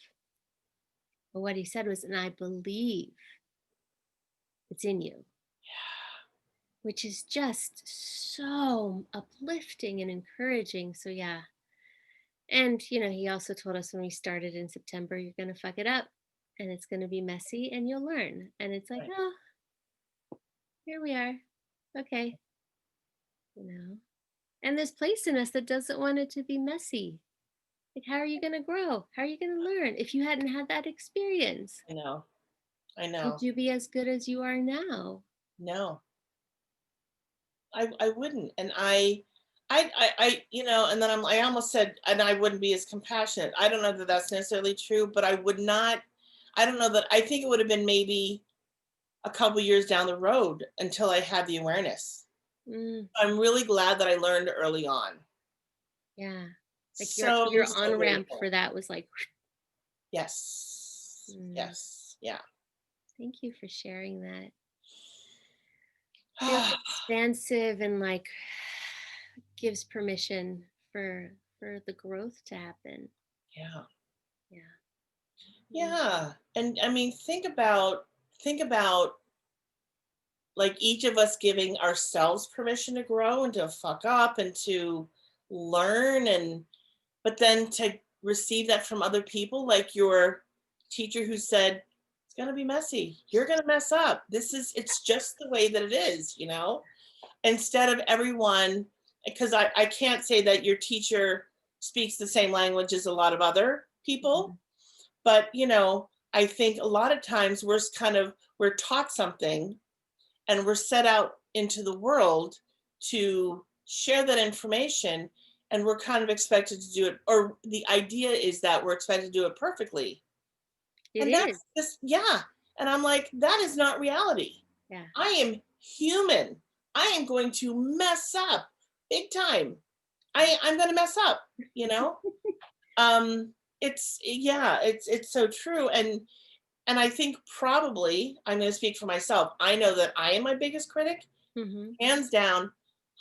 But what he said was, and I believe it's in you, which is just so uplifting and encouraging. So yeah. And he also told us when we started in September, you're gonna fuck it up and it's gonna be messy and you'll learn. And it's like, right. oh, here we are. Okay, you know. And there's place in us that doesn't want it to be messy. Like, how are you gonna grow? How are you gonna learn if you hadn't had that experience? I know. I Would know. you be as good as you are now? No, I wouldn't. And and then I almost said, and I wouldn't be as compassionate. I don't know that that's necessarily true, but I would not, I don't know that, I think it would have been maybe a couple years down the road until I had the awareness. Mm, I'm really glad that I learned early on. yeah. Like your So on ramp for grateful. that was like, Yes. mm, Yes. Yeah. thank you for sharing that. Feels expansive and like gives permission for the growth to happen. Yeah. Yeah. Mm. Yeah. And I mean, think about like each of us giving ourselves permission to grow and to fuck up and to learn, and but then to receive that from other people, like your teacher who said it's going to be messy, you're going to mess up, it's just the way that it is. Instead of everyone, because I can't say that your teacher speaks the same language as a lot of other people, Mhm. but I think a lot of times we're taught something and we're set out into the world to share that information, and we're kind of expected to do it, or the idea is that we're expected to do it perfectly, It and is. that's just, yeah, and I'm like, that is not reality. Yeah. I am human. I am going to mess up big time. I'm going to mess up you know um it's, yeah, it's so true. And I think probably I'm going to speak for myself. I know that I am my biggest critic, Hmm. hands down,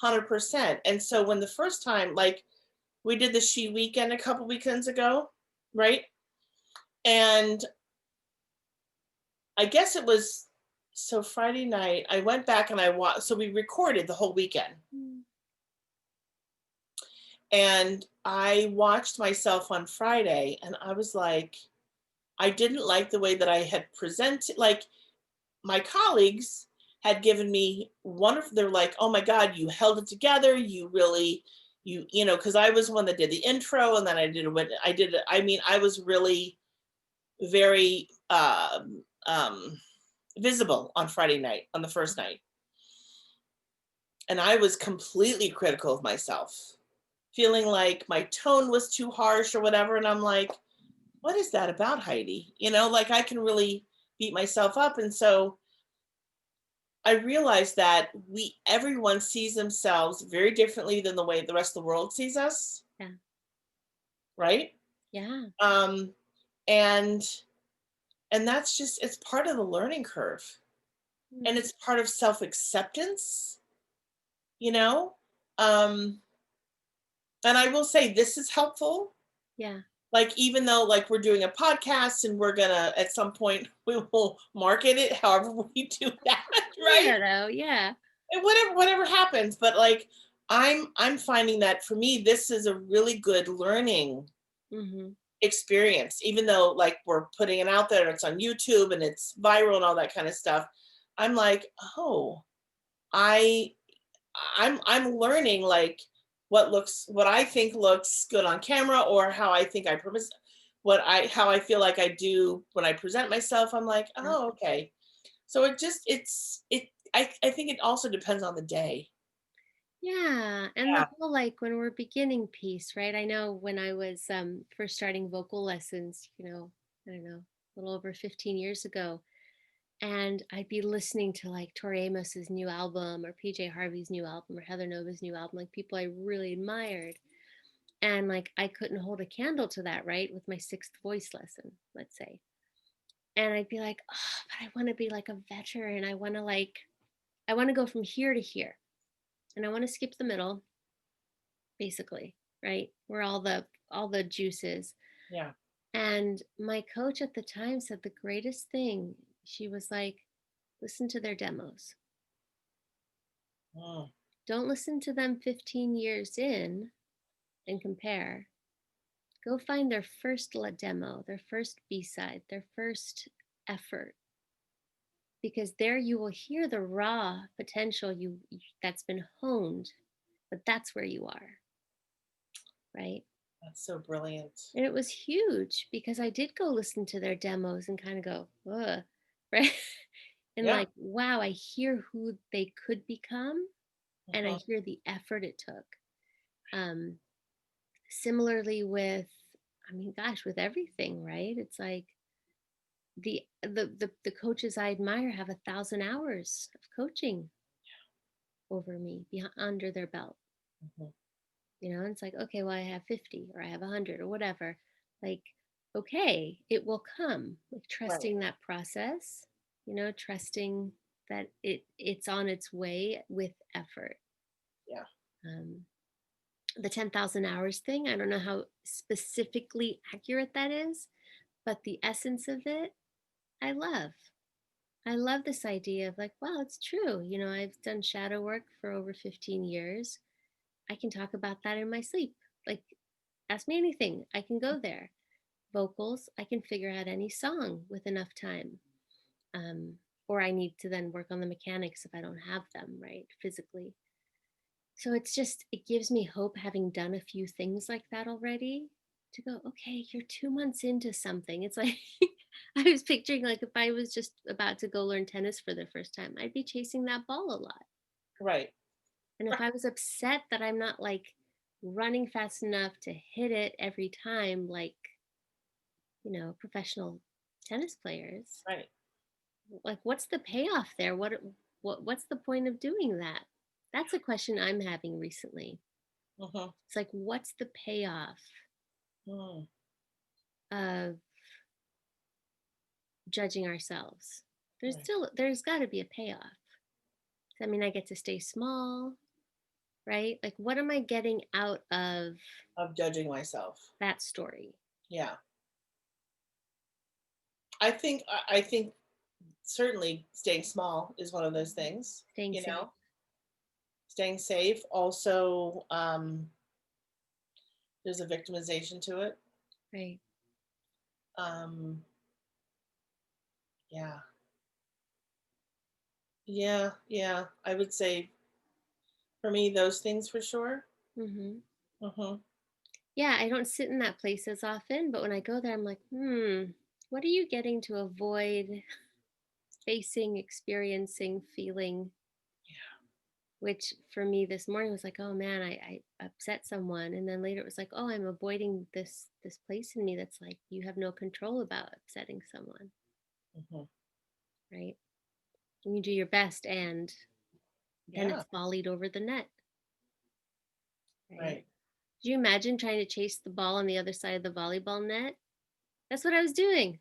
100%. And so when the first time, like, we did the She Weekend a couple weekends ago, right? And I guess it was, so Friday night, I went back and I watched, so we recorded the whole weekend. And I watched myself on Friday and I was like, I didn't like the way that I had presented. Like, my colleagues had given me wonderful, they're like, oh my God, you held it together. You really, because I was one that did the intro, and then I mean, I was really very visible on Friday night, on the first night. And I was completely critical of myself, feeling like my tone was too harsh or whatever. And I'm like, what is that about, Heidi? Like, I can really beat myself up. And so I realized that everyone sees themselves very differently than the way the rest of the world sees us, Yeah. right? Yeah. Um, and And that's just, it's part of the learning curve, and Mm, it's part of self-acceptance, you know? Um, and I will say this is helpful. yeah. Like, even though, like, we're doing a podcast and we're gonna at some point we will market it however we do that, I right? don't know. Yeah. And whatever happens, but, like, I'm finding that for me, this is a really good learning Hmm. experience, even though, like, we're putting it out there and it's on YouTube and it's viral and all that kind of stuff. I'm like, "Oh, I I'm learning, like, what I think looks good on camera, or how I think I purpose what I how I feel like I do when I present myself." I'm like, Yeah. "Oh, okay." So it just I think it also depends on the day. Yeah, and the Yeah. whole like when we're beginning piece, right? I know when I was first starting vocal lessons, I don't know, a little over 15 years ago, and I'd be listening to like Tori Amos's new album or PJ Harvey's new album or Heather Nova's new album, like people I really admired. And like I couldn't hold a candle to that, right? With my sixth voice lesson, let's say. And I'd be like, oh, but I want to be like a veteran. I want to go from here to here. And I want to skip the middle basically, right? Where all the juice is. Yeah. And my coach at the time said the greatest thing, she was like, listen to their demos. Mm, Don't listen to them 15 years in and compare. Go find their first demo, their first B-side, their first effort, because there you will hear the raw potential that's been honed, but that's where you are, right? that's so brilliant. And it was huge because I did go listen to their demos and kind of go, ugh, right? And Yeah. like, wow, I hear who they could become and I Mhm. hear the effort it took. Um, Similarly with, I mean, gosh, with everything, right? It's like the coaches I admire have 1,000 hours of coaching over me under their belt. Mhm. And it's like, okay, well, I have 50 or I have 100 or whatever. Like, okay, it will come. Like Right. trusting that process, trusting that it's on its way with effort. Yeah. Um, the 10,000 hours thing, I don't know how specifically accurate that is, but the essence of it, I love. I love this idea of like, wow, it's true. I've done shadow work for over 15 years. I can talk about that in my sleep. Like, ask me anything, I can go there. Vocals, I can figure out any song with enough time. Um, or I need to then work on the mechanics if I don't have them, right, physically. So it gives me hope having done a few things like that already to go, okay, you're 2 months into something. It's like, I was picturing like if I was just about to go learn tennis for the first time, I'd be chasing that ball a lot. Right. And if Right. I was upset that I'm not like running fast enough to hit it every time, like, professional tennis players, Right. like what's the payoff there? What's the point of doing that? That's a question I'm having recently. Mhm. It's like, what's the payoff Mm. of judging ourselves? Right. There's got to be a payoff. I mean, I get to stay small, right? Like, what am I getting out of Of judging myself. that story? Yeah. I think certainly staying small is one of those things, Staying you safe, know? Staying safe. Also, there's a victimization to it. right? Um, yeah. Yeah, yeah. I would say for me, those things for sure. Hmm. Mhm. Yeah, I don't sit in that place as often, but when I go there, I'm like, what are you getting to avoid facing, experiencing, feeling? Which for me this morning was like, oh man, I upset someone, and then later it was like, oh, I'm avoiding this place in me that's like you have no control about upsetting someone, Mhm. right? And you do your best, and then Yeah, it's volleyed over the net, right? right. Could you imagine trying to chase the ball on the other side of the volleyball net? That's what I was doing.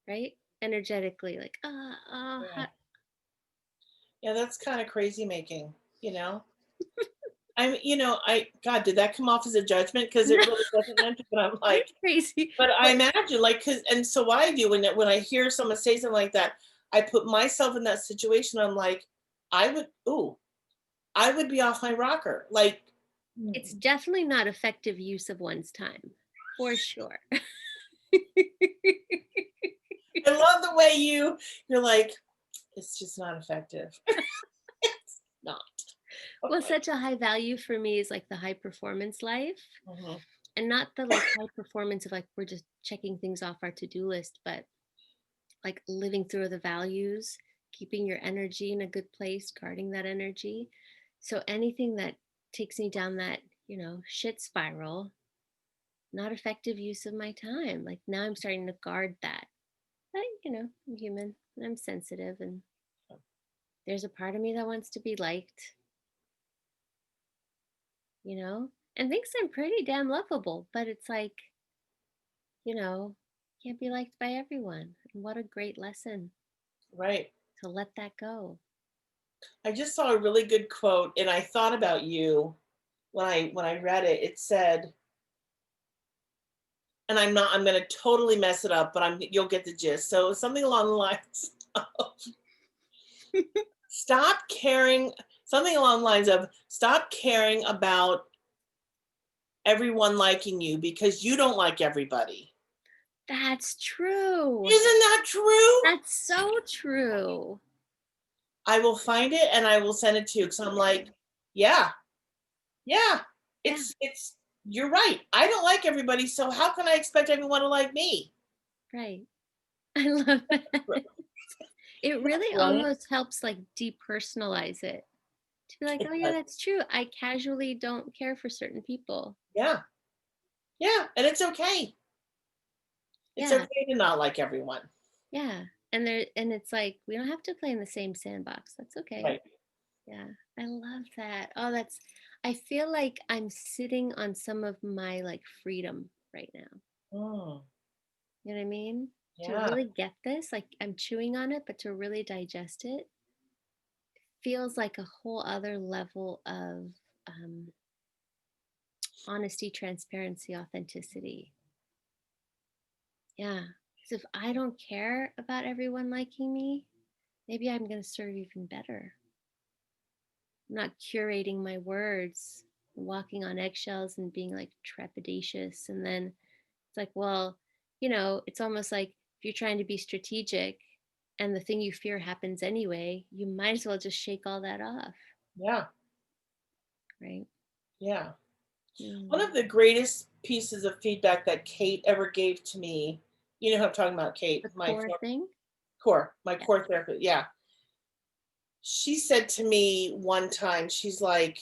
right? Energetically, like, Yeah. Yeah, that's kind of crazy making, you know? God, did that come off as a judgment? Because it no, really wasn't meant to, but I'm you're like, crazy. but I But imagine, like, cause, and so what I do when I hear someone say something like that, I put myself in that situation. I'm like, I would, ooh, I would be off my rocker. Like, it's definitely not effective use of one's time, for sure. I love the way you're like, it's just not effective. It's not. Well, Okay. such a high value for me is like the high performance life, Mhm. and not the like high performance of like we're just checking things off our to-do list, but like living through the values, keeping your energy in a good place, guarding that energy. So anything that takes me down that, shit spiral, not effective use of my time. Like now I'm starting to guard that. But, I'm human and I'm sensitive, and there's a part of me that wants to be liked, and thinks I'm pretty damn lovable, but it's like, you know, can't be liked by everyone. And what a great lesson Right. to let that go. I just saw a really good quote, and I thought about you when I read it. It said, and I'm going to totally mess it up, but you'll get the gist. So something along the lines of stop caring, something along the lines of stop caring about everyone liking you because you don't like everybody. That's true. Isn't that true? That's so true. I will find it and I will send it to you because I'm like, yeah, yeah, Yeah, you're right. I don't like everybody, so how can I expect everyone to like me? right. I love Br- that. It really Brilliant. almost helps like depersonalize it, to be like, It oh, yeah, does. that's true. I casually don't care for certain people. Yeah, yeah, and it's okay. It's Yeah, okay to not like everyone. yeah. And it's like we don't have to play in the same sandbox. That's okay. Right. Yeah. I love that. Oh, I feel like I'm sitting on some of my like freedom right now. Mm, You know what I mean? To yeah, really get this, like I'm chewing on it, but to really digest it feels like a whole other level of um, honesty, transparency, authenticity. Yeah. Because if I don't care about everyone liking me, maybe I'm going to serve even better. I'm not curating my words, walking on eggshells and being like trepidatious. And then it's like, well, it's almost like if you're trying to be strategic and the thing you fear happens anyway, you might as well just shake all that off, yeah, right? yeah. One Mm. of the greatest pieces of feedback that Kate ever gave to me, you know who I'm talking about, Kate, The core thing. my Yeah. core therapist. Yeah. She said to me one time, she said,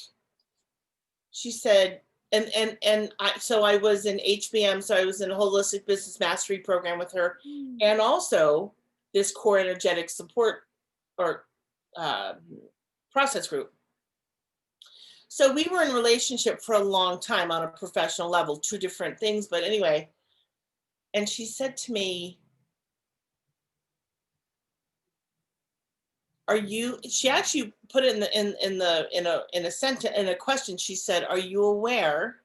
and I was in HBM, so I was in a holistic business mastery program with her, Mm. and also this core energetic support or uh, process group. So we were in relationship for a long time on a professional level, two different things, but anyway. And she said to me, "Are you?" She actually put it in a sentence in a question. She said, "Are you aware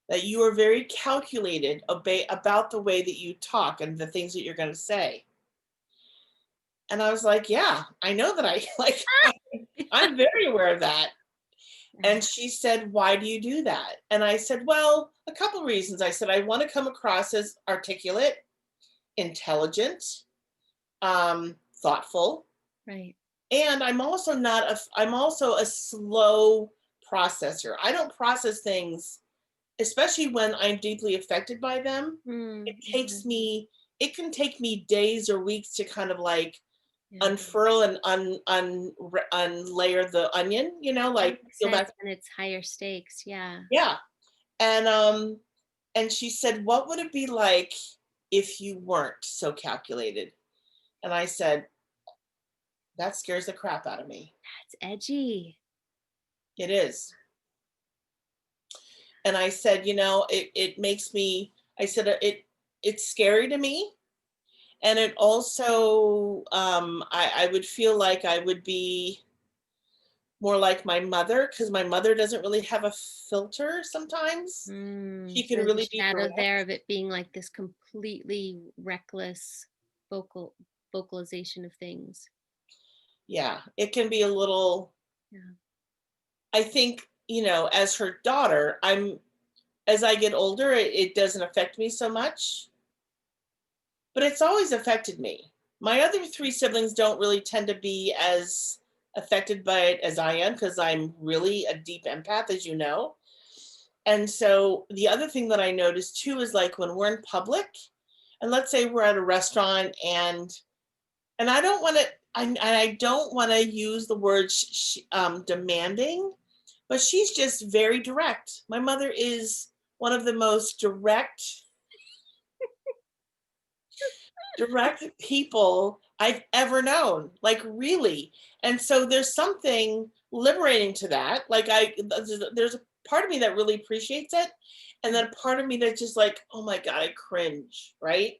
that you are very calculated about the way that you talk and the things that you're going to say?" And I was like, "Yeah, I know that I like. I'm very aware of that." Yeah. And she said, "Why do you do that?" And I said, "Well, a couple reasons." I said, "I want to come across as articulate, intelligent, thoughtful, Right. and I'm also a slow processor. I don't process things, especially when I'm deeply affected by them. Mm, It hmm. takes me it can take me days or weeks to kind of like Yeah. unfurl and unlayer the onion, like peel 100% back. when it's higher stakes. Yeah. Yeah. And she said, "What would it be like if you weren't so calculated?" And I said, "That scares the crap out of me." It's edgy. It is. And I said, it makes me, I said, it's scary to me. And it also, I would feel like I would be more like my mother, because my mother doesn't really have a filter sometimes. She can There's a really be shadow there direct. of it being like this completely reckless vocal vocalization of things. Yeah, it can be a little, Yeah. I think, as her daughter, as I get older, it doesn't affect me so much, but it's always affected me. My other three siblings don't really tend to be as affected by it as I am, because I'm really a deep empath, as you know. And so the other thing that I noticed too is, like, when we're in public, and let's say we're at a restaurant, and I don't want to, I don't want to use the word demanding, but she's just very direct. My mother is one of the most direct people I've ever known, like, really. And so there's something liberating to that. Like, there's a part of me that really appreciates it, and then a part of me that's just like, oh my god, I cringe, right?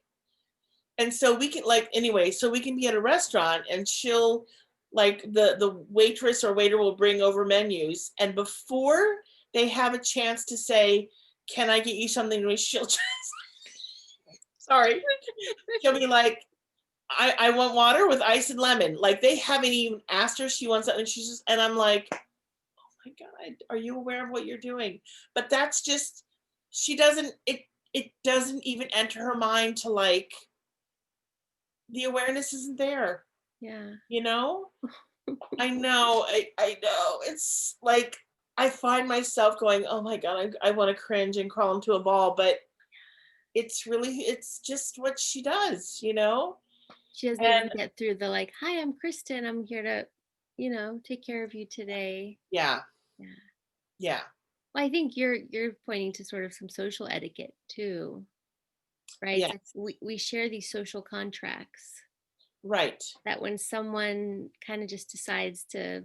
And so we can, like, anyway, so we can be at a restaurant, and she'll, like, the waitress or waiter will bring over menus, and before they have a chance to say, can I get you something to eat, she'll just, sorry, she'll be like, I want water with ice and lemon. Like, they haven't even asked her, she wants something. She's just, and I'm like, oh my God, are you aware of what you're doing? But that's just, she doesn't, it doesn't even enter her mind to, like, the awareness isn't there, Yeah. you know? I know, I know. It's like, I find myself going, oh my God, I want to cringe and crawl into a ball, but it's just what she does, you know? She doesn't even And get through the like, "Hi, I'm Kristen. I'm here to, take care of you today." yeah, Yeah. yeah, Well, I think you're pointing to sort of some social etiquette too, right? yeah, It's like we share these social contracts right. that when someone kind of just decides to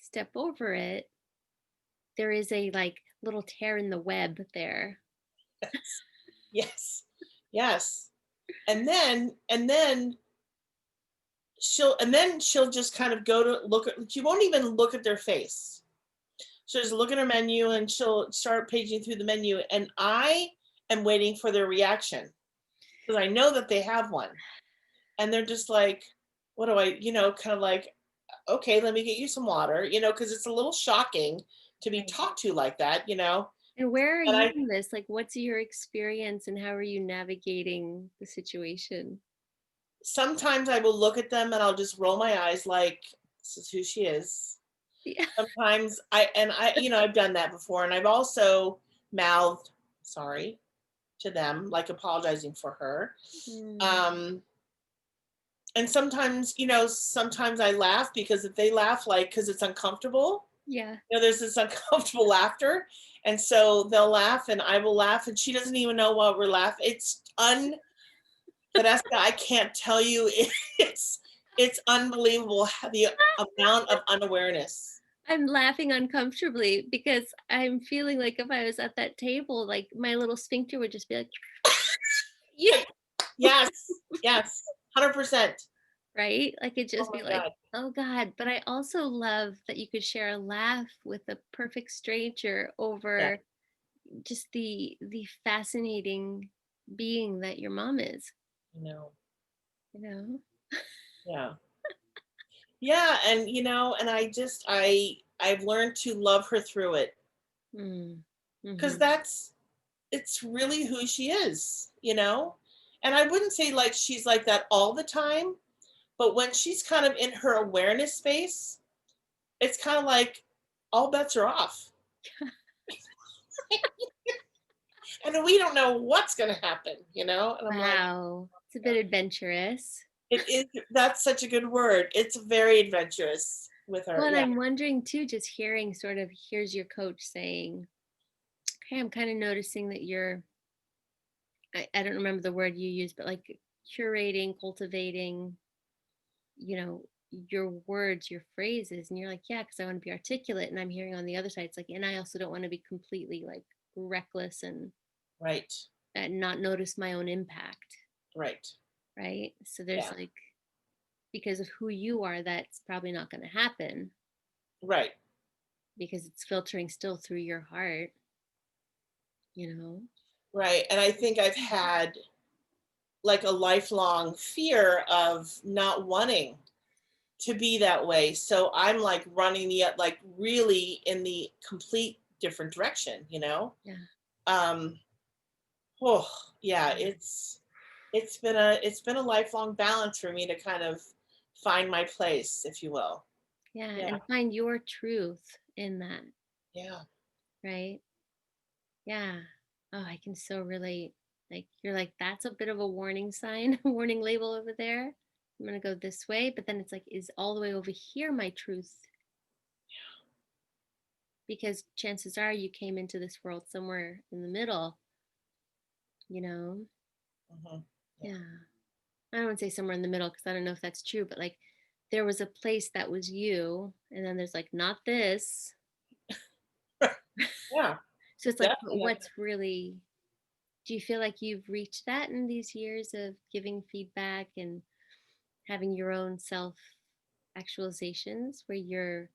step over it, there is a like little tear in the web there. Yes, yes, yes. And then she'll just kind of go to look at, she won't even look at their face. She'll just look at her menu, and she'll start paging through the menu, and I am waiting for their reaction, because I know that they have one. And they're just like, what do I, kind of like, okay, let me get you some water, because it's a little shocking to be Right. talked to like that, And where are And you I in this? Like, what's your experience and how are you navigating the situation? sometimes I will look at them and I'll just roll my eyes, like, this is who she is. Yeah. Sometimes I've done that before, and I've also mouthed sorry to them, like apologizing for her. Mm, Um, and sometimes I laugh, because if they laugh, like, because it's uncomfortable, yeah. there's this uncomfortable laughter. And so they'll laugh and I will laugh, and she doesn't even know what we're laughing. It's Vanessa, I can't tell you, it's it's unbelievable the amount of unawareness. I'm laughing uncomfortably because I'm feeling like if I was at that table, like my little sphincter would just be like, yeah, Yes, yes, 100%. right? Like it'd Oh just be my like, God. oh God. But I also love that you could share a laugh with a perfect stranger Yeah, over just the fascinating being that your mom is, I know. you know? Yeah. Yeah, and I've learned to love her through it, Mm. because Hmm. it's really who she is. And I wouldn't say, like, she's like that all the time, but when she's kind of in her awareness space, it's kind of like all bets are off. And we don't know what's going to happen. And I'm like, Wow. It's a bit adventurous. it is, that's such a good word. It's very adventurous with her. Well, and Yeah. I'm wondering too, just hearing sort of here's your coach saying, "Hey, I'm kind of noticing that you're, I don't remember the word you used, but like curating, cultivating, your words, your phrases." And you're like, "Yeah, because I want to be articulate." And I'm hearing on the other side, it's like, and I also don't want to be completely like reckless Right. and not notice my own impact. Right. right? So there's Yeah. like, because of who you are, that's probably not going to happen Right. because it's filtering still through your heart, you know? Right. And I think I've had like a lifelong fear of not wanting to be that way. So I'm like running the like really in the complete different direction, you know? Yeah. Um oh yeah, Yeah. it's been a lifelong balance for me to kind of find my place, if you will. Yeah. Yeah. And find your truth in that, Yeah. right? Yeah. Oh, I can so relate. Like, you're like, that's a bit of a warning sign, warning label over there. I'm going to go this way. But then it's like, is all the way over here my truth? Because chances are you came into this world somewhere in the middle, you know? Hmm. Yeah. Yeah. I don't want to say somewhere in the middle because I don't know if that's true, but like there was a place that was you, and then there's like, not this. Yeah, So it's like, but definitely. what's really, do you feel like you've reached that in these years of giving feedback and having your own self actualizations where you're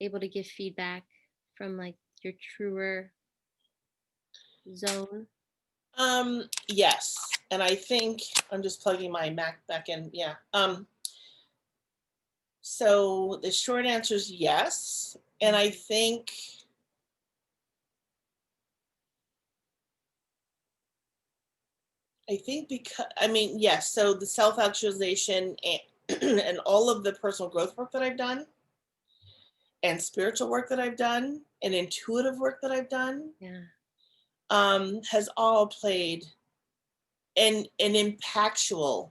able to give feedback from like your truer zone? Yes. And I think I'm just plugging my Mac back in. Yeah. So the short answer is yes. And I think because I mean, yes, so the self-actualization and and all of the personal growth work that I've done and spiritual work that I've done and intuitive work that I've done Yeah. has all played an impactual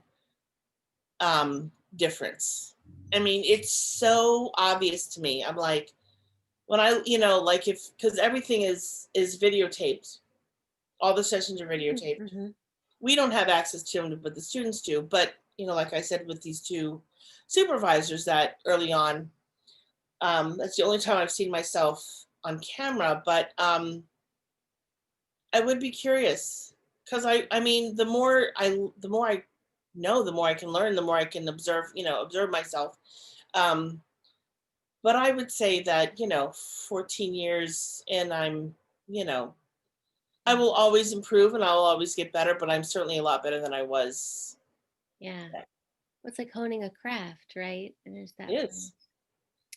difference. I mean, it's so obvious to me. I'm like, when I, like if because everything is videotaped, all the sessions are videotaped. Mm-hmm. We don't have access to them, but the students do. But like I said, with these two supervisors that early on, that's the only time I've seen myself on camera. But I would be curious because I mean, the more I know, the more I can learn, the more I can observe myself. Um, but I would say that 14 years, and you know, I Yeah. will always improve and I will always get better. But I'm certainly a lot better than I was. Yeah. Well, it's like honing a craft, right? And there's It that place. is.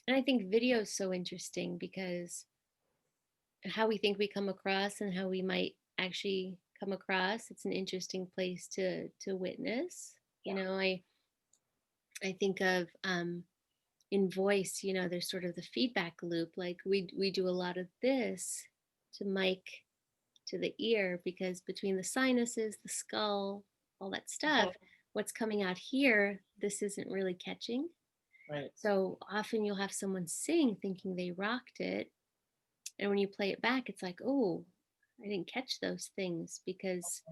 And I think video is so interesting because how we think we come across and how we might actually come across, it's an interesting place to witness. You Yeah. know, I think of in voice, there's sort of the feedback loop. Like we do a lot of this to mic to the ear because between the sinuses, the skull, all that stuff, Mhm. what's coming out here, this isn't really catching. Right. So often you'll have someone sing thinking they rocked it. And when you play it back, it's like, oh, I didn't catch those things because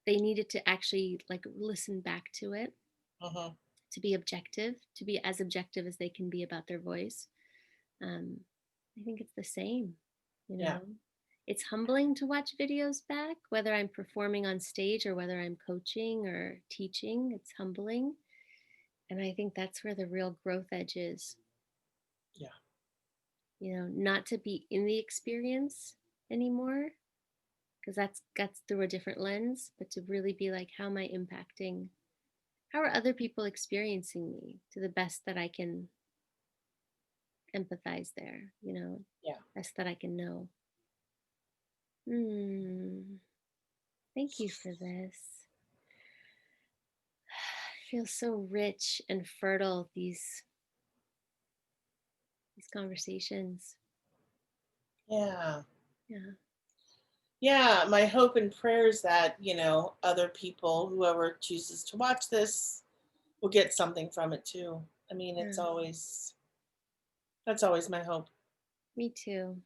they needed to actually like listen back to it Mhm. to be objective, to be as objective as they can be about their voice. Um, I think it's the same, you Yeah. know. It's humbling to watch videos back, whether I'm performing on stage or whether I'm coaching or teaching. It's humbling. And I think that's where the real growth edge is, Yeah. not to be in the experience anymore, because that's through a different lens, but to really be like, how am I impacting? How are other people experiencing me to the best that I can empathize there, Yeah. best that I can know. Hmm. Thank you for this. It feels so rich and fertile, these conversations. Yeah. Yeah. Yeah. My hope and prayer is that, other people, whoever chooses to watch this, will get something from it too. I mean, Yeah. that's always my hope. Me too.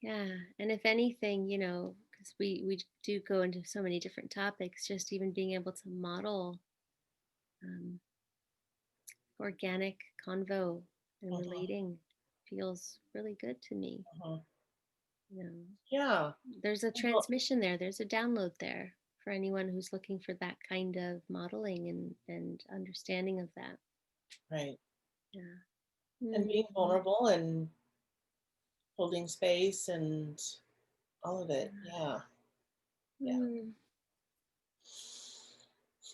Yeah. And if anything, because we do go into so many different topics, just even being able to model um, organic convo and Mhm. relating feels really good to me. Mhm. You know, Yeah. there's a Well, transmission there, there's a download there. for anyone who's looking for that kind of modeling and understanding of that. Right. Yeah. And being Mhm. vulnerable and holding space and all of it. Yeah. Yeah. Mm,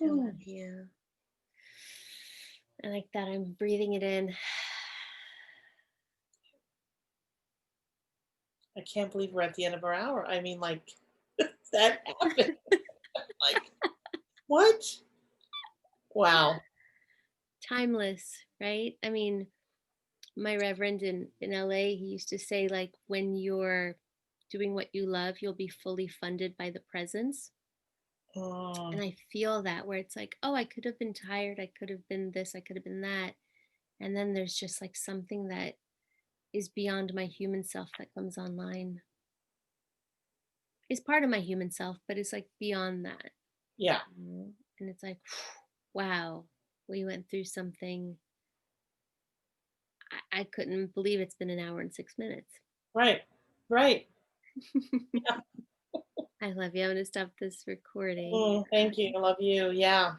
I Hmm. love you. I like that. I'm breathing it in. I can't believe we're at the end of our hour. I mean, like, that happened. Like, what? Wow. Timeless, right? I mean, my reverend in LA, he used to say, like, when you're doing what you love, you'll be fully funded by the presence. Mm, And I feel that where it's like, oh, I could have been tired, I could have been this, I could have been that. And then there's just like something that is beyond my human self that comes online. Is part of my human self, but it's like beyond that. yeah. And it's like, wow, we went through something. I couldn't believe it's been an hour and 6 minutes. Right. Right. Yeah. I love you. I'm going to stop this recording. Thank you. I love you. Yeah.